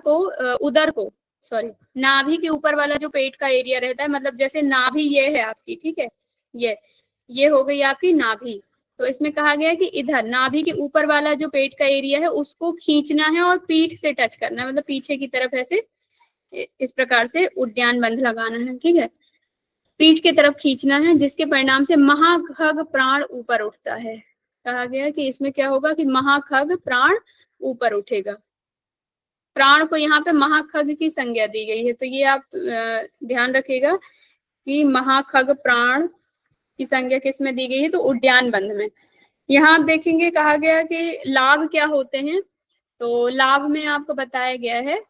को सॉरी, नाभि के ऊपर वाला जो पेट का एरिया रहता है, मतलब जैसे नाभि ये है आपकी, ठीक है, ये हो गई आपकी नाभि। तो इसमें कहा गया है कि इधर नाभि के ऊपर वाला जो पेट का एरिया है उसको खींचना है और पीठ से टच करना है, मतलब पीछे की तरफ ऐसे इस प्रकार से उद्यान बंध लगाना है, ठीक है। पीठ की तरफ खींचना है, जिसके परिणाम से महाखग प्राण ऊपर उठता है। कहा गया कि इसमें क्या होगा कि महाखग प्राण ऊपर उठेगा। प्राण को यहाँ पे महाखग की संज्ञा दी गई है, तो ये आप ध्यान रखिएगा कि महाखग प्राण की संज्ञा किस में दी गई है, तो उद्यान बंध में। यहाँ आप देखेंगे कहा गया कि लाभ क्या होते हैं, तो लाभ में आपको बताया गया है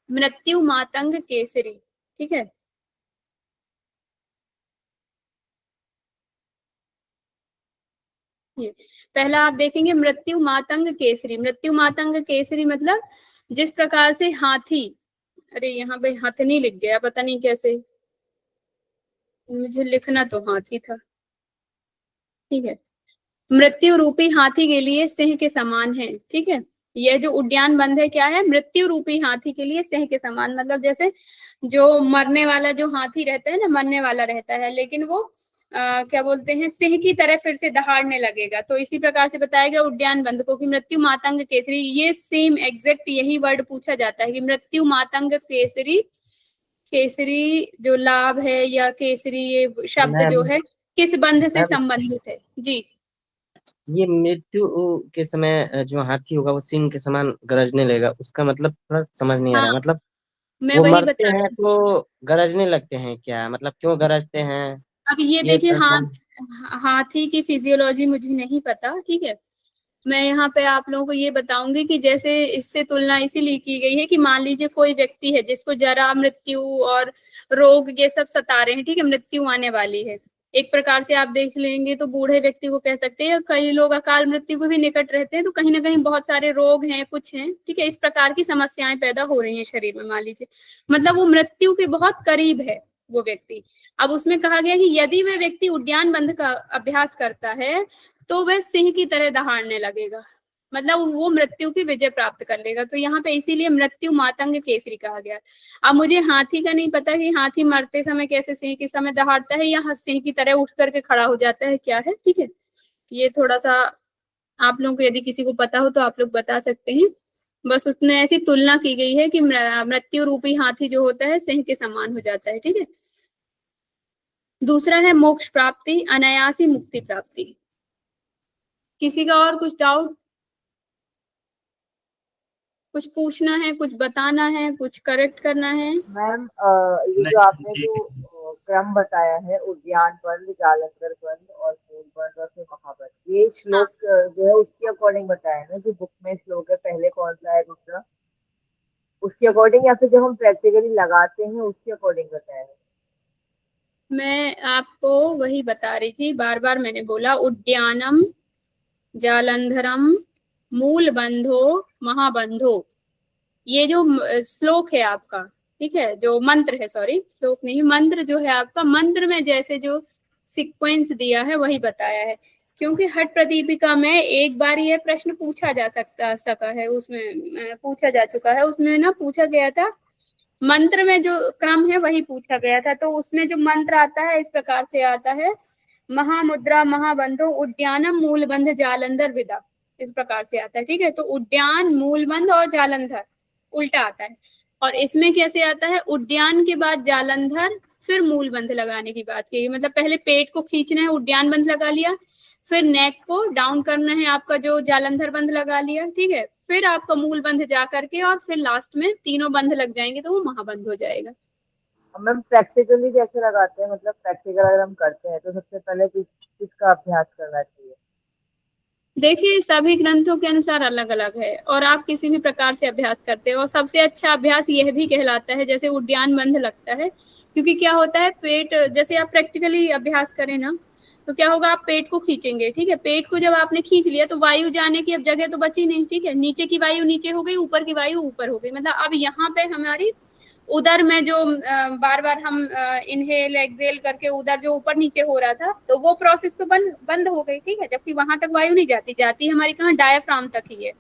मृत्यु मातंग केसरी, ठीक है। ये पहला आप देखेंगे मृत्यु मातंग केसरी। मृत्यु मातंग केसरी मतलब जिस प्रकार से हाथी, अरे यहाँ पे हथनी लिख गया, पता नहीं कैसे, मुझे लिखना तो हाथी था, ठीक है। मृत्यु रूपी हाथी के लिए सिंह के समान है, ठीक है। यह जो उद्यान बंध है क्या है, मृत्यु रूपी हाथी के लिए सिंह के समान, मतलब जैसे जो मरने वाला जो हाथी रहता है ना, मरने वाला रहता है, लेकिन वो क्या बोलते हैं, सिंह की तरह फिर से दहाड़ने लगेगा। तो इसी प्रकार से बताया गया उद्यान बंध को कि मृत्यु मातंग केसरी। ये सेम एग्जैक्ट यही वर्ड पूछा जाता है कि मृत्यु मातंग केसरी। केसरी जो लाभ है या केसरी ये शब्द जो है किस बंध से मैम संबंधित है? जी, ये मृत्यु के समय जो हाथी होगा वो सिंह के समान गरजने लगेगा, उसका मतलब थोड़ा समझ नहीं आ रहा हाँ, है। मतलब मैं वो वही मरते बता हैं रही हूँ। तो गरजने लगते हैं क्या, मतलब क्यों गरजते हैं अब ये ये देखिए, कौन। हाथी की फिजियोलॉजी मुझे नहीं पता, ठीक है। मैं यहाँ पे आप लोगों को ये बताऊंगी कि जैसे इससे तुलना इसीलिए की गई है कि मान लीजिए कोई व्यक्ति है जिसको जरा, मृत्यु और रोग ये सब सता रहे हैं, ठीक है, मृत्यु आने वाली है। एक प्रकार से आप देख लेंगे तो बूढ़े व्यक्ति को कह सकते हैं, कई लोग अकाल मृत्यु को भी निकट रहते हैं, तो कहीं ना कहीं बहुत सारे रोग हैं, कुछ हैं, ठीक है, इस प्रकार की समस्याएं पैदा हो रही हैं शरीर में, मान लीजिए, मतलब वो मृत्यु के बहुत करीब है वो व्यक्ति। अब उसमें कहा गया कि यदि वह व्यक्ति उद्यान बंध का अभ्यास करता है तो वह सिंह की तरह दहाड़ने लगेगा, मतलब वो मृत्यु की विजय प्राप्त कर लेगा। तो यहाँ पे इसीलिए मृत्यु मातंग केसरी कहा गया। अब मुझे हाथी का नहीं पता कि हाथी मरते समय कैसे सिंह के समय दहाड़ता है या सिंह की तरह उठ करके खड़ा हो जाता है, क्या है, ठीक है। ये थोड़ा सा आप लोगों को यदि किसी को पता हो तो आप लोग बता सकते हैं। बस उसमें ऐसी तुलना की गई है कि मृत्यु रूपी हाथी जो होता है सिंह के समान हो जाता है, ठीक है। दूसरा है मोक्ष प्राप्ति, अनायासी मुक्ति प्राप्ति। किसी का और कुछ डाउट, कुछ पूछना है, कुछ बताना है, कुछ करेक्ट करना है? मैम ये जो नहीं, आपने ठीक जो है। क्रम बताया है, उद्यान बंद, जालंधर बंद और मूल बंद और फिर महाबंद, ये हाँ, श्लोक जो है उसके अकॉर्डिंग बताया है ना, जो बुक में श्लोक है, पहले कौन सा है, दूसरा, उसके अकॉर्डिंग, या फिर जब हम प्रैक्टिकली लगाते हैं उसके अकॉर्डिंग बताया है? मैं आपको वही बता रही थी, बार बार मैंने बोला उद्यानम, जालंधरम, मूल बंधो, महाबंधो। ये जो श्लोक है आपका, ठीक है, जो मंत्र है, सॉरी श्लोक नहीं, मंत्र जो है आपका, मंत्र में जैसे जो सीक्वेंस दिया है वही बताया है। क्योंकि हट प्रदीपिका में एक बार ये प्रश्न पूछा जा सका है, उसमें पूछा जा चुका है, उसमें ना पूछा गया था, मंत्र में जो क्रम है वही पूछा गया था। तो उसमें जो मंत्र आता है इस प्रकार से आता है महामुद्रा महाबंधो उद्यानम मूलबंध जालंधर विदा, इस प्रकार से आता है। ठीक है, तो उद्यान, मूलबंध और जालंधर उल्टा आता है। और इसमें कैसे आता है, उद्यान के बाद जालंधर, फिर मूलबंध लगाने की बात की, मतलब पहले पेट को खींचना है, उद्यान बंध लगा लिया, फिर नेक को डाउन करना है आपका, जो जालंधर बंध लगा लिया। ठीक है, फिर आपका मूल बंध जा करके और फिर लास्ट में तीनों बंध लग जाएंगे तो वो महाबंध हो जाएगा। मैम प्रैक्टिकली कैसे लगाते हैं, मतलब प्रैक्टिकल अगर हम करते हैं तो सबसे पहले किसका अभ्यास करना चाहिए? देखिए, सभी ग्रंथों के अनुसार अलग अलग है और आप किसी भी प्रकार से अभ्यास करते हो, और सबसे अच्छा अभ्यास यह भी कहलाता है जैसे उद्यान बंध लगता है, क्योंकि क्या होता है, पेट, जैसे आप प्रैक्टिकली अभ्यास करें ना, तो क्या होगा, आप पेट को खींचेंगे। ठीक है, पेट को जब आपने खींच लिया तो वायु जाने की अब जगह तो बची नहीं। ठीक है, नीचे की वायु नीचे हो गई, ऊपर की वायु ऊपर हो गई, मतलब अब यहाँ पे हमारी उधर में जो बार बार हम इनहेल एक्सेल करके उधर जो ऊपर नीचे हो रहा था, तो वो प्रोसेस तो बंद हो गई। ठीक है, जबकि वहां तक वायु नहीं जाती हमारी कहाँ, डायफ्राम तक ही है,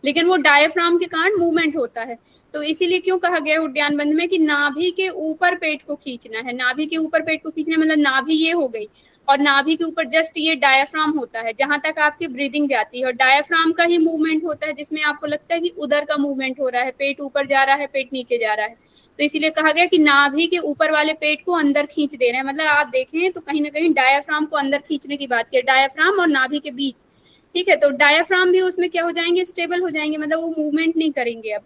लेकिन वो डायफ्राम के कारण मूवमेंट होता है। तो इसीलिए क्यों कहा गया उद्यान बंध में कि नाभि के ऊपर पेट को खींचना है, नाभि के ऊपर पेट को खींचना, मतलब नाभि ये हो गई और नाभि के ऊपर जस्ट ये डायफ्राम होता है जहां तक आपकी ब्रीदिंग जाती है, और डायफ्राम का ही मूवमेंट होता है जिसमें आपको लगता है कि उधर का मूवमेंट हो रहा है, पेट ऊपर जा रहा है, पेट नीचे जा रहा है। तो इसीलिए कहा गया कि नाभि के ऊपर वाले पेट को अंदर खींच देना है, मतलब आप देखें तो कहीं ना कहीं डायफ्राम को अंदर खींचने की बात की, डायफ्राम और नाभि के बीच। ठीक है, तो डायफ्राम भी उसमें क्या हो जाएंगे, स्टेबल हो जाएंगे, मतलब वो मूवमेंट नहीं करेंगे। अब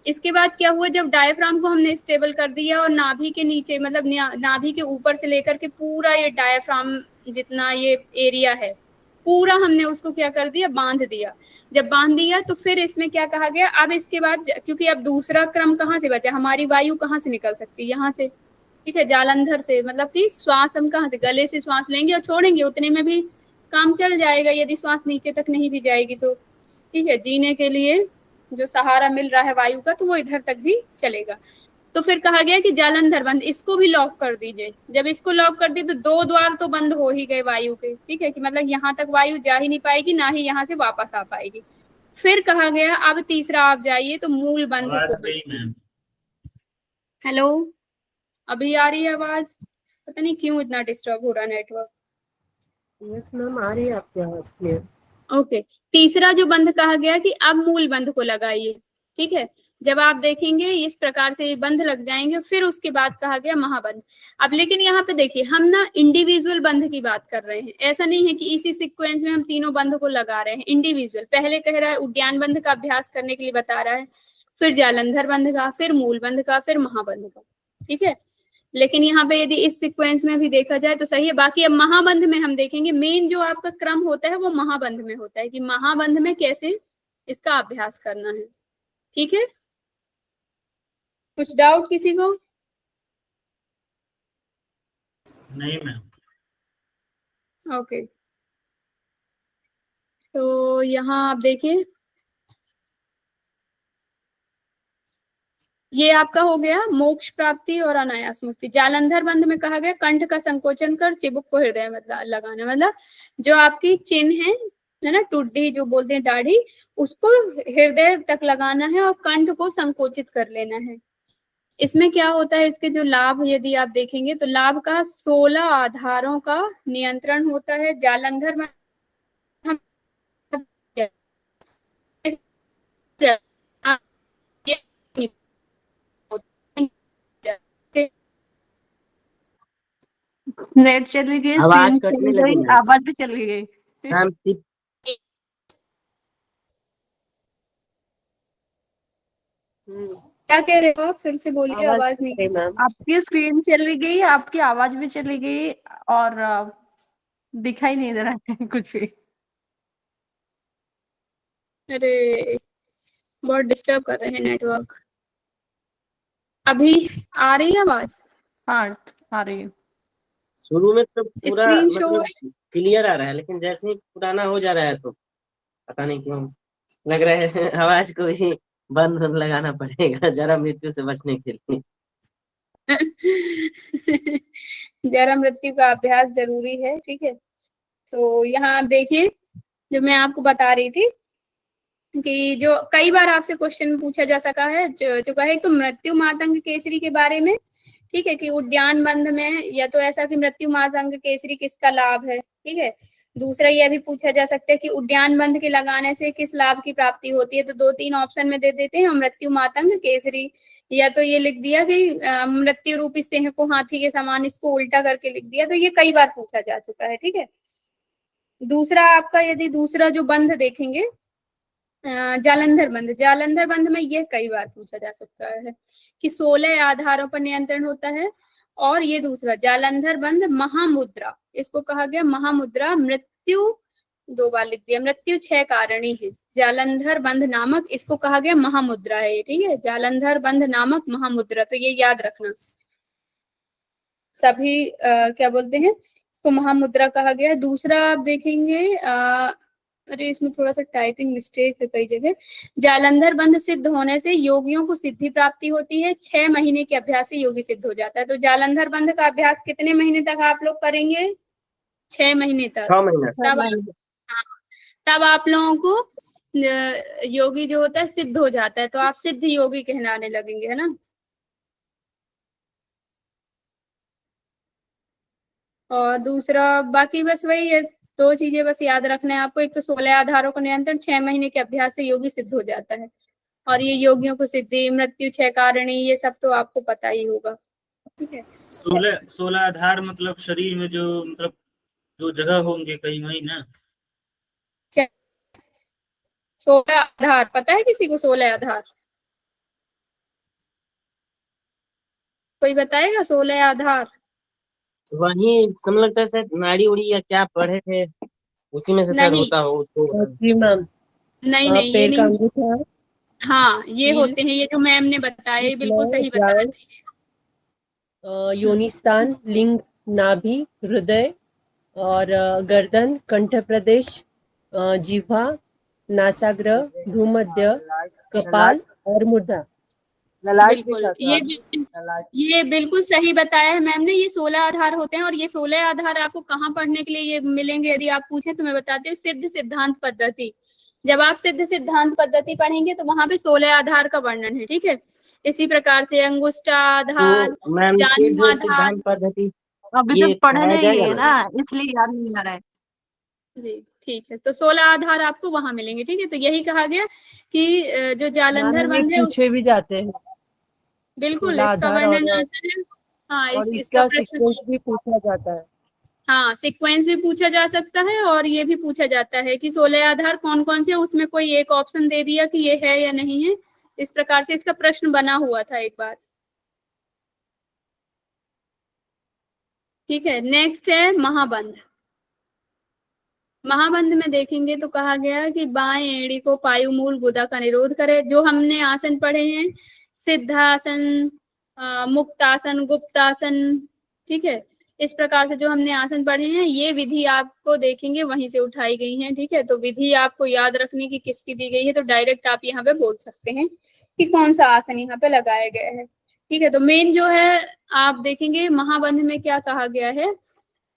इसके बाद क्या हुआ, जब डायफ्राम को हमने स्टेबल कर दिया और नाभि के नीचे, मतलब नाभि के ऊपर से लेकर के पूरा ये डायफ्राम जितना ये एरिया है पूरा हमने उसको क्या कर दिया, बांध दिया। जब बांध दिया तो फिर इसमें क्या कहा गया, अब इसके बाद, क्योंकि अब दूसरा क्रम कहाँ से बचा, हमारी वायु कहाँ से निकल सकती है, यहाँ से। ठीक है, जालंधर से, मतलब कि श्वास हम कहाँ से, गले से श्वास लेंगे और छोड़ेंगे, उतने में भी काम चल जाएगा यदि श्वास नीचे तक नहीं भी जाएगी तो। ठीक है, जीने के लिए जो सहारा मिल रहा है वायु का, तो वो इधर तक भी चलेगा। तो फिर कहा गया कि जालंधर बंद, इसको भी लॉक कर दीजिए। जब इसको लॉक कर दी तो दो द्वार तो बंद हो ही गए वायु के। ठीक है, कि मतलब यहाँ तक वायु जा ही नहीं पाएगी, ना ही यहाँ से वापस आ पाएगी। फिर कहा गया अब तीसरा आप जाइए तो मूल बंध को। हेलो, अभी आ रही है आवाज? पता नहीं क्यों इतना डिस्टर्ब हो रहा नेटवर्क। यस मैम, आ रही है आपकी आवाज क्लियर। ओके, तीसरा जो बंध कहा गया कि अब मूल बंध को लगाइए। ठीक है, जब आप देखेंगे इस प्रकार से बंध लग जाएंगे, फिर उसके बाद कहा गया महाबंध। अब लेकिन यहाँ पे देखिए, हम ना इंडिविजुअल बंध की बात कर रहे हैं, ऐसा नहीं है कि इसी सीक्वेंस में हम तीनों बंध को लगा रहे हैं। इंडिविजुअल पहले कह रहा है उद्यान बंध का अभ्यास करने के लिए बता रहा है, फिर जालंधर बंध का, फिर मूल बंध का, फिर महाबंध का। ठीक है, लेकिन यहाँ पे यदि इस सीक्वेंस में भी देखा जाए तो सही है। बाकी अब महाबंध में हम देखेंगे, मेन जो आपका क्रम होता है वो महाबंध में होता है कि महाबंध में कैसे इसका अभ्यास करना है। ठीक है, कुछ डाउट किसी को? नहीं मैम। ओके, तो यहाँ आप देखिए, ये आपका हो गया मोक्ष प्राप्ति और अनायास मुक्ति। जालंधर बंध में कहा गया कंठ का संकोचन कर चिबुक को हृदय में लगाना, मतलब जो आपकी चिन्ह है ना, टुड्डी जो बोलते हैं दाढ़ी, उसको हृदय तक लगाना है और कंठ को संकोचित कर लेना है। इसमें क्या होता है, इसके जो लाभ यदि आप देखेंगे तो लाभ का 16 आधारों का नियंत्रण होता है। जालंधर में नेट चली गई, आवाज स्क्रीन कटने चली लगी गई, मैम। आवाज भी चली गई। मैम क्या कह रहे हो आप, फिर से बोलिए, आवाज नहीं। मैम आपकी स्क्रीन चली गई, आपकी आवाज भी चली गई और दिखाई नहीं दे रहा है कुछ भी। अरे बहुत डिस्टर्ब कर रहे हैं नेटवर्क। अभी आ रही है आवाज? हाँ, आ रही है। शुरू में तो पूरा स्क्रीन शो मतलब क्लियर आ रहा है, लेकिन जैसे ही पुराना हो जा रहा है तो पता नहीं क्यों लग रहा है आवाज को ही बंद लगाना पड़ेगा जरा मृत्यु से बचने के लिए। जरा मृत्यु का अभ्यास जरूरी है। ठीक है, तो यहाँ आप देखिए, जो मैं आपको बता रही थी कि जो कई बार आपसे क्वेश्चन पूछा जा सका है, जो कहे तो मृत्यु मातंग केसरी के बारे में ठीक है, कि उद्यान बंध में या तो ऐसा कि मृत्यु मातंग केसरी किसका लाभ है, ठीक है। दूसरा यह भी पूछा जा सकता है कि उद्यान बंध के लगाने से किस लाभ की प्राप्ति होती है, तो 2-3 ऑप्शन में दे देते हैं, मृत्यु मातंग केसरी, या तो ये लिख दिया कि मृत्यु रूपी सिंह को हाथी के समान, इसको उल्टा करके लिख दिया, तो ये कई बार पूछा जा चुका है, ठीक है। दूसरा आपका यदि दूसरा जो बंध देखेंगे जालंधर बंध, जालंधर बंध में यह कई बार पूछा जा सकता है कि 16 आधारों पर नियंत्रण होता है। और ये दूसरा जालंधर बंध महामुद्रा, इसको कहा गया महामुद्रा, मृत्यु 2 बार लिख दिया, मृत्यु 6 कारणी है, जालंधर बंध नामक, इसको कहा गया महामुद्रा है, ठीक है, जालंधर बंध नामक महामुद्रा, तो ये याद रखना सभी क्या बोलते हैं इसको महामुद्रा कहा गया है। दूसरा आप देखेंगे अरे इसमें थोड़ा सा टाइपिंग मिस्टेक है कई जगह, जालंधर बंध सिद्ध होने से योगियों को सिद्धि प्राप्ति होती है, 6 महीने के अभ्यास से योगी सिद्ध हो जाता है। तो जालंधर बंध का अभ्यास कितने महीने तक आप लोग करेंगे? 6 महीने तक। 6 महीने। तब आप लोगों को योगी जो होता है सिद्ध हो जाता है, तो आप सिद्ध योगी कहलाने लगेंगे, है ना। और दूसरा बाकी बस वही है, 2 चीजें बस याद रखना है आपको, एक तो 16 आधारों का नियंत्रण, 6 महीने के अभ्यास से योगी सिद्ध हो जाता है, और ये योगियों को सिद्धि, मृत्यु 6 कारणी, ये सब तो आपको पता ही होगा, ठीक है। 16 आधार मतलब शरीर में जो मतलब जो जगह होंगे कहीं वही ना। 16 आधार पता है किसी को? 16 आधार कोई बताएगा? 16 आधार वही समझ लगता है शायद नाड़ी उड़ी या क्या पढ़े थे, उसी में से शायद नहीं होता हो उसको। जी मैम, नहीं नहीं, ये पैर का नहीं, अंगूठा, हाँ ये कील, होते हैं, ये जो मैम ने बताया ये बिल्कुल सही बताया। योनि स्थान, लिंग, नाभि, हृदय और गर्दन, कंठ प्रदेश, जिह्वा, नासाग्र, भूमध्य, कपाल और मूर्धा। बिल्कुल, ये बिल्कुल सही बताया है मैम ने, ये 16 आधार होते हैं, और ये 16 आधार आपको कहाँ पढ़ने के लिए ये मिलेंगे यदि आप पूछे तो मैं बताती हूँ, सिद्ध सिद्धांत पद्धति। जब आप सिद्ध सिद्धांत पद्धति पढ़ेंगे तो वहां पे 16 आधार का वर्णन है, ठीक है। इसी प्रकार से अंगुष्ठाधार, तो मैम जानु आधार, सिद्धांत पद्धति अभी ये तो पढ़ने पढ़ाया ही जाएगा है ना? ना, इसलिए याद नहीं आ रहा है। जी ठीक है, तो 16 आधार आपको वहां मिलेंगे, ठीक है। तो यही कहा गया कि जो जालंधर मैम ये बंध है पूछे भी जाते हैं, बिल्कुल 16 इसका आधार, वर्णन आता है, हाँ और इसका इसका प्रश्न, सीक्वेंस भी पूछा जाता है। हाँ सीक्वेंस भी पूछा जा सकता है, और ये भी पूछा जाता है कि 16 आधार कौन कौन से, उसमें कोई एक ऑप्शन दे दिया कि ये है या नहीं है, इस प्रकार से इसका प्रश्न बना हुआ था एक बार, ठीक है। नेक्स्ट है महाबंध। महाबंध में देखेंगे तो कहा गया कि बाएं एड़ी को पायुमूल गुदा का निरोध करे, जो हमने आसन पढ़े हैं, सिद्धासन, मुक्तासन, गुप्तासन, ठीक है, इस प्रकार से जो हमने आसन पढ़े हैं, ये विधि आपको देखेंगे वहीं से उठाई गई है, ठीक है। तो विधि आपको याद रखने की किसकी दी गई है, तो डायरेक्ट आप यहाँ पे बोल सकते हैं कि कौन सा आसन यहाँ पे लगाया गया है, ठीक है। तो मेन जो है आप देखेंगे महाबंध में क्या कहा गया है,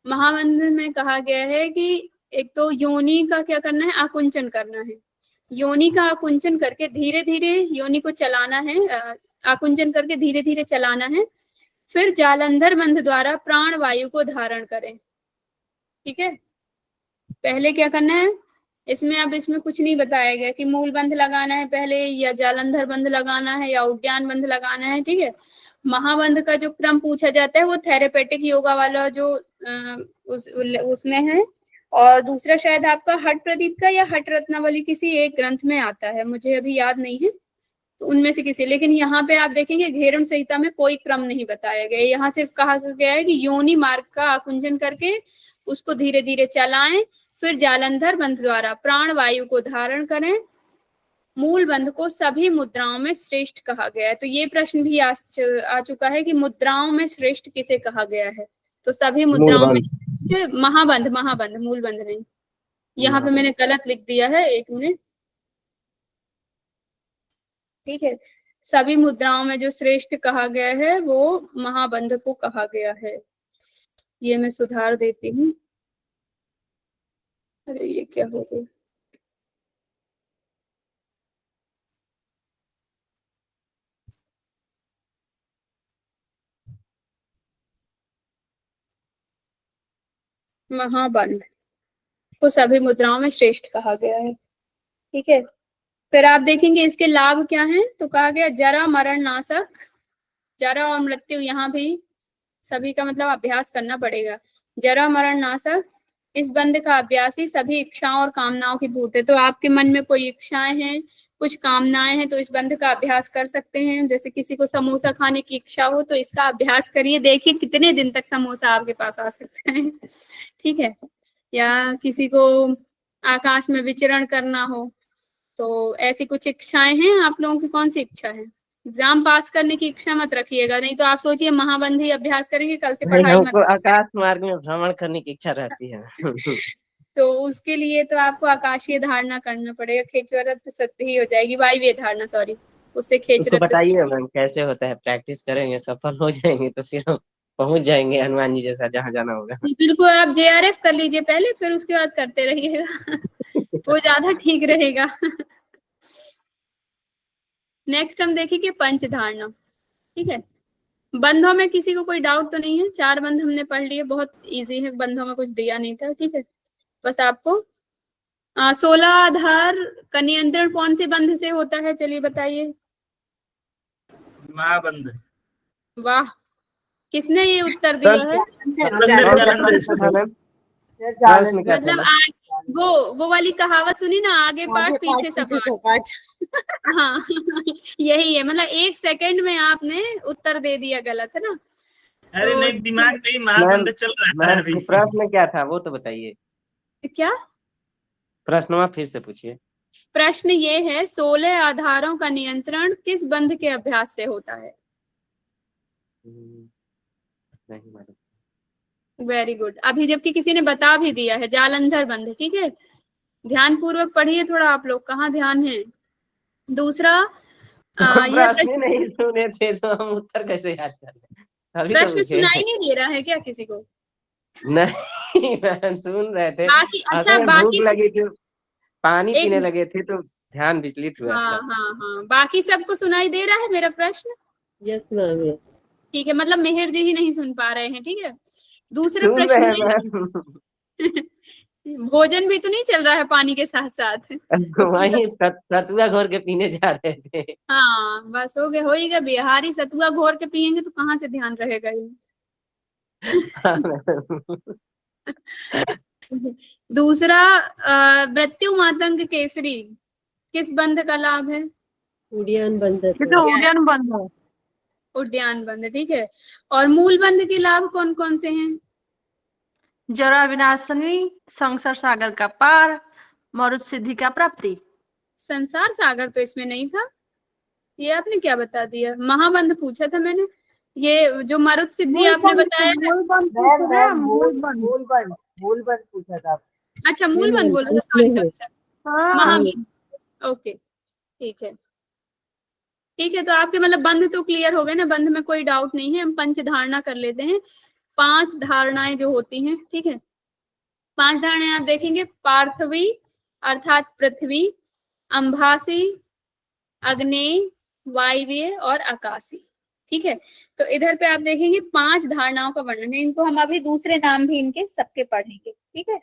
महाबंध में कहा गया है कि एक तो योनि का क्या करना है, आकुंचन करना है, योनि का आकुंचन करके धीरे धीरे योनि को चलाना है, आकुंचन करके धीरे धीरे चलाना है, फिर जालंधर बंध द्वारा प्राण वायु को धारण करें, ठीक है। पहले क्या करना है इसमें, अब इसमें कुछ नहीं बताया गया कि मूल बंध लगाना है पहले, या जालंधर बंध लगाना है, या उद्यान बंध लगाना है, ठीक है। महाबंध का जो क्रम पूछा जाता है वो थेरेपेटिक योगा वाला जो उसमें है, और दूसरा शायद आपका हट प्रदीप का या हट रत्नावली किसी एक ग्रंथ में आता है, मुझे अभी याद नहीं है, तो उनमें से किसी, लेकिन यहाँ पे आप देखेंगे घेरम संहिता में कोई क्रम नहीं बताया गया, यहाँ सिर्फ कहा गया है कि योनि मार्ग का आकुंचन करके उसको धीरे धीरे चलाएं, फिर जालंधर बंध द्वारा प्राण वायु को धारण करें, मूल बंध को सभी मुद्राओं में श्रेष्ठ कहा गया है। तो ये प्रश्न भी आ चुका है कि मुद्राओं में श्रेष्ठ किसे कहा गया है, तो सभी मुद्राओं में महाबंध, महाबंध मूल बंध नहीं, यहाँ पे मैंने गलत लिख दिया है, 1 मिनट, ठीक है। सभी मुद्राओं में जो श्रेष्ठ कहा गया है वो महाबंध को कहा गया है, ये मैं सुधार देती हूँ। अरे ये क्या हो गया, महाबंध को सभी मुद्राओं में श्रेष्ठ कहा गया है। ठीक है, फिर आप देखेंगे इसके लाभ क्या हैं। तो कहा गया जरा मरण नाशक, जरा और मृत्यु यहाँ भी सभी का मतलब अभ्यास करना पड़ेगा। जरा मरण नाशक, इस बंध का अभ्यास ही सभी इच्छाओं और कामनाओं की पूर्ति है। तो आपके मन में कोई इच्छाएं हैं, कुछ कामनाएं हैं, तो इस बंध का अभ्यास कर सकते हैं। जैसे किसी को समोसा खाने की इच्छा हो तो इसका अभ्यास करिए, देखिए कितने दिन तक समोसा आपके पास आ सकते हैं। ठीक है, या किसी को आकाश में विचरण करना हो, तो ऐसी कुछ इच्छाएं हैं आप लोगों की। कौन सी इच्छा है? एग्जाम पास करने की इच्छा मत रखिएगा, नहीं तो आप सोचिए महाबंध ही अभ्यास करेंगे, कल से नहीं, पढ़ाई मत। हमको आकाश मार्ग में भ्रमण करने की इच्छा रहती है। तो उसके लिए तो आपको आकाशीय धारणा करना पड़ेगा, खेचरत सिद्धि ही हो जाएगी, वायवीय धारणा, सॉरी, उससे उसको खेचरत। बताइए मैम कैसे होता है, प्रैक्टिस करेंगे सफल हो जाएंगे तो फिर हम पहुंच जाएंगे हनुमान जी जैसा जहाँ जाना होगा। बिल्कुल, आप जेआरएफ कर लीजिए पहले, फिर उसके बाद करते रहिएगा। वो ज्यादा ठीक रहेगा। नेक्स्ट हम देखेंगे पंच धारणा। ठीक है, बंधों में किसी को कोई डाउट तो नहीं है? 4 बंध हमने पढ़ लिए, बहुत इजी है, बंधों में कुछ दिया नहीं था। ठीक है, बस आपको 16 आधार का नियंत्रण कौन से बंध से होता है, चलिए बताइए। महाबंध। वाह, किसने ये उत्तर दिया है? प्रश्न क्या था मतलब मैम? वो वाली कहावत सुनी ना, आगे पाठ पीछे सपाट। हाँ, यही है, मतलब 1 सेकंड में आपने उत्तर दे दिया गलत, है ना? अरे तो नहीं, दिमाग में ही महाबंध चल रहा है अभी। प्रश्न क्या था वो तो बताइए। क्या प्रश्न फिर से पूछिए। प्रश्न ये है, 16 आधारों का नियंत्रण किस बंध के अभ्यास से होता है? नहीं मैडम। वेरी गुड, अभी जबकि किसी ने बता भी दिया है, जालंधर बंध। ठीक है, ध्यान पूर्वक पढ़िए थोड़ा, आप लोग कहाँ ध्यान है। दूसरा यह प्रश्न नहीं सुने थे तो हम उत्तर कैसे याद कर लें? अभी तो प्रश्न पूछे। सुनाई नहीं दे रहा है क्या किसी को? नहीं मैम, सुन रहे थे। बाकी अच्छा, असल में भूख बाकी लगी थी, पानी एक पीने लगे थे तो ध्यान विचलित हुआ हाँ था। हाँ हाँ, बाकी सबको सुनाई दे रहा है मेरा प्रश्न? Yes ma'am, yes. ठीक है, मतलब मेहर जी ही नहीं सुन पा रहे हैं। ठीक है, दूसरे सुन प्रश्न रहे हैं में मैम। भोजन भी तो नहीं चल रहा है पानी के साथ साथ, तो वही सतुआ घोर के पीने जा रहे थे। हाँ बस हो गया, होएगा। बिहारी सतुआ घोर के पियेंगे तो कहाँ से ध्यान रहेगा ये। दूसरा मृत्यु मातंग केसरी किस बंध का लाभ है? उड़ियान बंदर। उड़ियन बंध है। उद्यान बंध। ठीक है, और मूल बंध के लाभ कौन कौन से हैं? जरा विनाशनी, संसार सागर का पार, मरुत सिद्धि का प्राप्ति। संसार सागर तो इसमें नहीं था, ये आपने क्या बता दिया? महाबंध पूछा था मैंने, ये जो मरुत सिद्धि आपने बताया है। मूल बंद पूछा था। अच्छा, मूल बंध बोला था, सॉरी सॉरी सॉरी, महाबंध। ओके, ठीक है। ठीक है, तो आपके मतलब बंध तो क्लियर हो गए ना, बंध में कोई डाउट नहीं है। हम पंच धारणा कर लेते हैं, 5 धारणाएं जो होती हैं। ठीक है, 5 धारणाएं आप देखेंगे, पार्थवी अर्थात पृथ्वी, अंभासी, अग्नेय, वायवीय और आकाशी। ठीक है, तो इधर पे आप देखेंगे 5 धारणाओं का वर्णन है। इनको हम अभी दूसरे नाम भी इनके सबके पढ़ेंगे। ठीक है।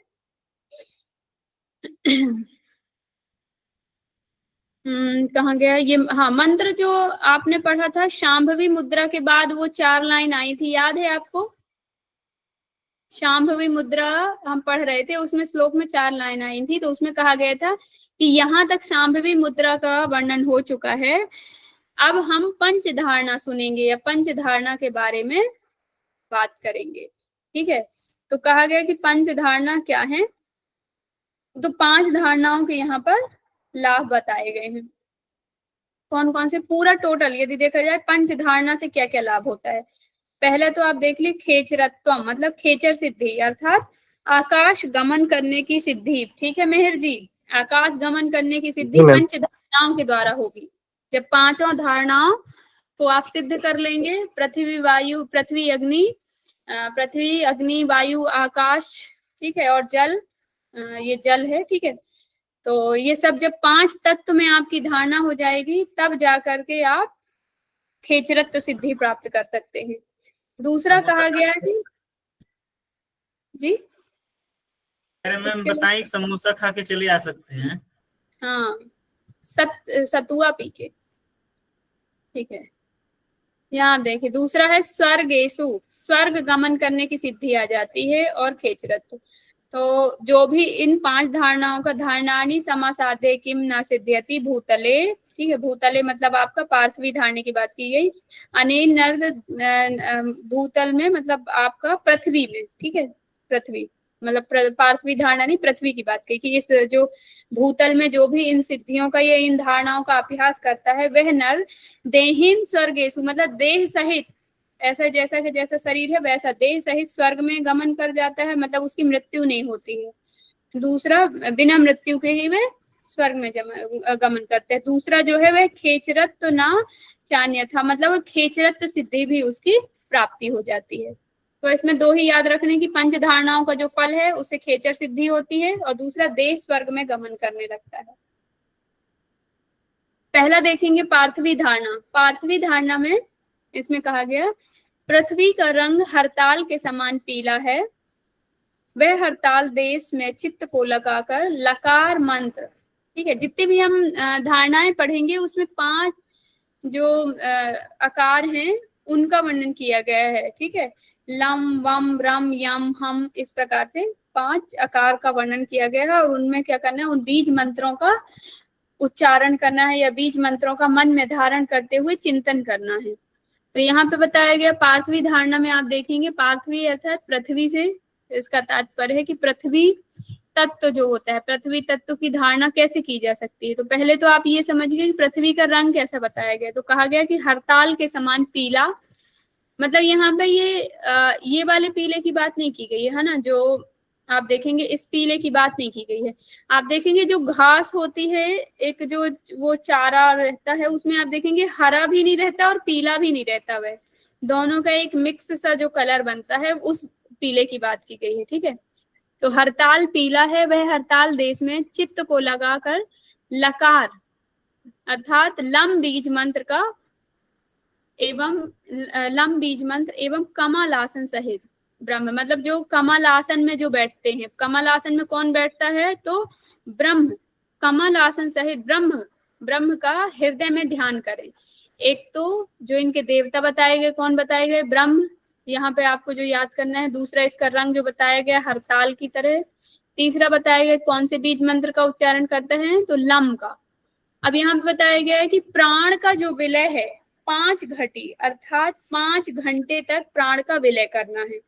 कहाँ गया ये? हाँ, मंत्र जो आपने पढ़ा था शांभवी मुद्रा के बाद वो 4 लाइन आई थी, याद है आपको? शांभवी मुद्रा हम पढ़ रहे थे, उसमें श्लोक में 4 लाइन आई थी, तो उसमें कहा गया था कि यहाँ तक शांभवी मुद्रा का वर्णन हो चुका है, अब हम पंच धारणा सुनेंगे या पंच धारणा के बारे में बात करेंगे। ठीक है, तो कहा गया कि पंच धारणा क्या है, तो 5 धारणाओं के यहाँ पर लाभ बताए गए हैं। कौन कौन से? पूरा टोटल यदि देखा जाए पंच धारणा से क्या क्या लाभ होता है। पहले तो आप देख ली खेचरत्वम, मतलब खेचर सिद्धि अर्थात आकाश गमन करने की सिद्धि। ठीक है मेहर जी, आकाश गमन करने की सिद्धि पंच धारणाओं के द्वारा होगी। जब 5 धारणाओं को आप सिद्ध कर लेंगे, पृथ्वी वायु, पृथ्वी अग्नि वायु आकाश, ठीक है, और जल, ये जल है। ठीक है, तो ये सब जब 5 तत्व में आपकी धारणा हो जाएगी, तब जाकर के आप खेचरत्व सिद्धि प्राप्त कर सकते हैं। दूसरा कहा गया है कि जी अरे मैम उसके बाद- बताएं, समोसा खा के चले आ सकते हैं। हाँ, सतुआ पी के, ठीक है। यहाँ देखिए दूसरा है स्वर्गेशु, स्वर्ग गमन करने की सिद्धि आ जाती है, और खेचरत्व। तो जो भी इन 5 धारणाओं का धारणानी समासाधे किम न सिद्ध्यति भूतले, ठीक है, भूतले मतलब आपका पार्थिवी धारणे की बात की गई, अनेन नर्द भूतल में मतलब आपका पृथ्वी में, ठीक है, पृथ्वी मतलब पार्थिवी धारणा नहीं, पृथ्वी की बात की कि इस जो भूतल में जो भी इन सिद्धियों का या इन धारणाओं का अभ्यास करता है वह नर देहीन स्वर्गेशु मतलब देह सहित, ऐसा जैसा कि जैसा शरीर है वैसा देह सहित स्वर्ग में गमन कर जाता है, मतलब उसकी मृत्यु नहीं होती है। दूसरा बिना मृत्यु के ही वह स्वर्ग में गमन करते हैं। दूसरा जो है वह खेचरत्व ना चान्य था, मतलब खेचरत्व सिद्धि भी उसकी प्राप्ति हो जाती है। तो इसमें 2 ही याद रखने की, पंच धारणाओं का जो फल है उसे खेचर सिद्धि होती है, और दूसरा देह स्वर्ग में गमन करने लगता है। पहला देखेंगे पार्थिवी धारणा। पार्थिवी धारणा में इसमें कहा गया पृथ्वी का रंग हरताल के समान पीला है, वह हरताल देश में चित्त को लगाकर लकार मंत्र, ठीक है, जितनी भी हम धारणाएं पढ़ेंगे उसमें 5 जो आकार हैं उनका वर्णन किया गया है, ठीक है, लम वम रम यम हम, इस प्रकार से 5 आकार का वर्णन किया गया है, और उनमें क्या करना है, उन बीज मंत्रों का उच्चारण करना है, या बीज मंत्रों का मन में धारण करते हुए चिंतन करना है। तो यहाँ पे बताया गया पार्थिवी धारणा में आप देखेंगे, पार्थिवी अर्थात पृथ्वी से, इसका तात्पर्य है कि पृथ्वी तत्व जो होता है, पृथ्वी तत्व की धारणा कैसे की जा सकती है। तो पहले तो आप ये समझिए कि पृथ्वी का रंग कैसा बताया गया। तो कहा गया कि हरताल के समान पीला, मतलब यहाँ पे ये वाले पीले की बात नहीं की गई है ना, जो आप देखेंगे इस पीले की बात नहीं की गई है। आप देखेंगे जो घास होती है, एक जो वो चारा रहता है, उसमें आप देखेंगे हरा भी नहीं रहता और पीला भी नहीं रहता, वह दोनों का एक मिक्स सा जो कलर बनता है, उस पीले की बात की गई है, ठीक है। तो हरताल पीला है, वह हरताल देश में चित्त को लगाकर लकार अर्थात लम बीज मंत्र का एवं लम बीज मंत्र एवं कमल आसन सहित ब्रह्म, मतलब जो कमल आसन में जो बैठते हैं, कमल आसन में कौन बैठता है, तो ब्रह्म, कमल आसन सहित ब्रह्म का हृदय में ध्यान करें। एक तो जो इनके देवता बताए गए, कौन बताए गए, ब्रह्म, यहाँ पे आपको जो याद करना है। दूसरा इसका रंग जो बताया गया हरताल की तरह। तीसरा बताया गया कौन से बीज मंत्र का उच्चारण करते हैं, तो लम का। अब यहाँ पे बताया गया है कि प्राण का जो विलय है 5 घटी अर्थात 5 घंटे तक प्राण का विलय करना है,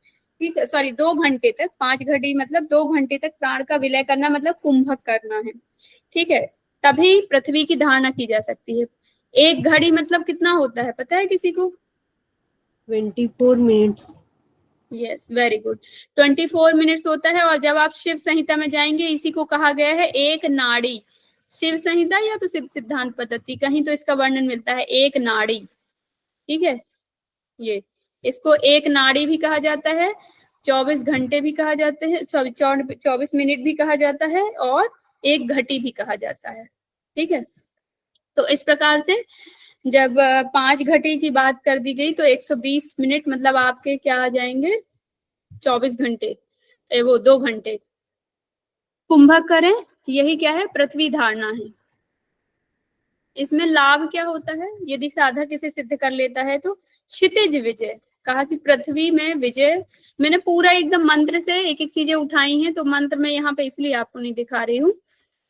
ठीक है, सॉरी 2 घंटे तक, 5 घटी मतलब 2 घंटे तक प्राण का विलय करना, मतलब कुंभक करना है, ठीक है, तभी पृथ्वी की धारणा की जा सकती है। 1 घड़ी मतलब कितना होता है पता है किसी को? 24 minutes. Yes, very good, 24 minutes होता है। और जब आप शिव संहिता में जाएंगे, इसी को कहा गया है एक नाड़ी। शिव संहिता या तो शिव सिद्धांत पद्धति, कहीं तो इसका वर्णन मिलता है एक नाड़ी, ठीक है, ये इसको एक नाड़ी भी कहा जाता है, 24 घंटे भी कहा जाते हैं, 24 मिनट भी कहा जाता है, और 1 घटी भी कहा जाता है, ठीक है। तो इस प्रकार से जब 5 घटी की बात कर दी गई तो 120 मिनट मतलब आपके क्या आ जाएंगे, 24 घंटे, वो 2 घंटे कुंभक करें। यही क्या है, पृथ्वी धारणा है। इसमें लाभ क्या होता है, यदि साधक इसे सिद्ध कर लेता है तो क्षितिज विजय, कहा कि पृथ्वी में विजय। मैंने पूरा एकदम मंत्र से एक एक चीजें उठाई हैं, तो मंत्र में यहाँ पे इसलिए आपको नहीं दिखा रही हूँ।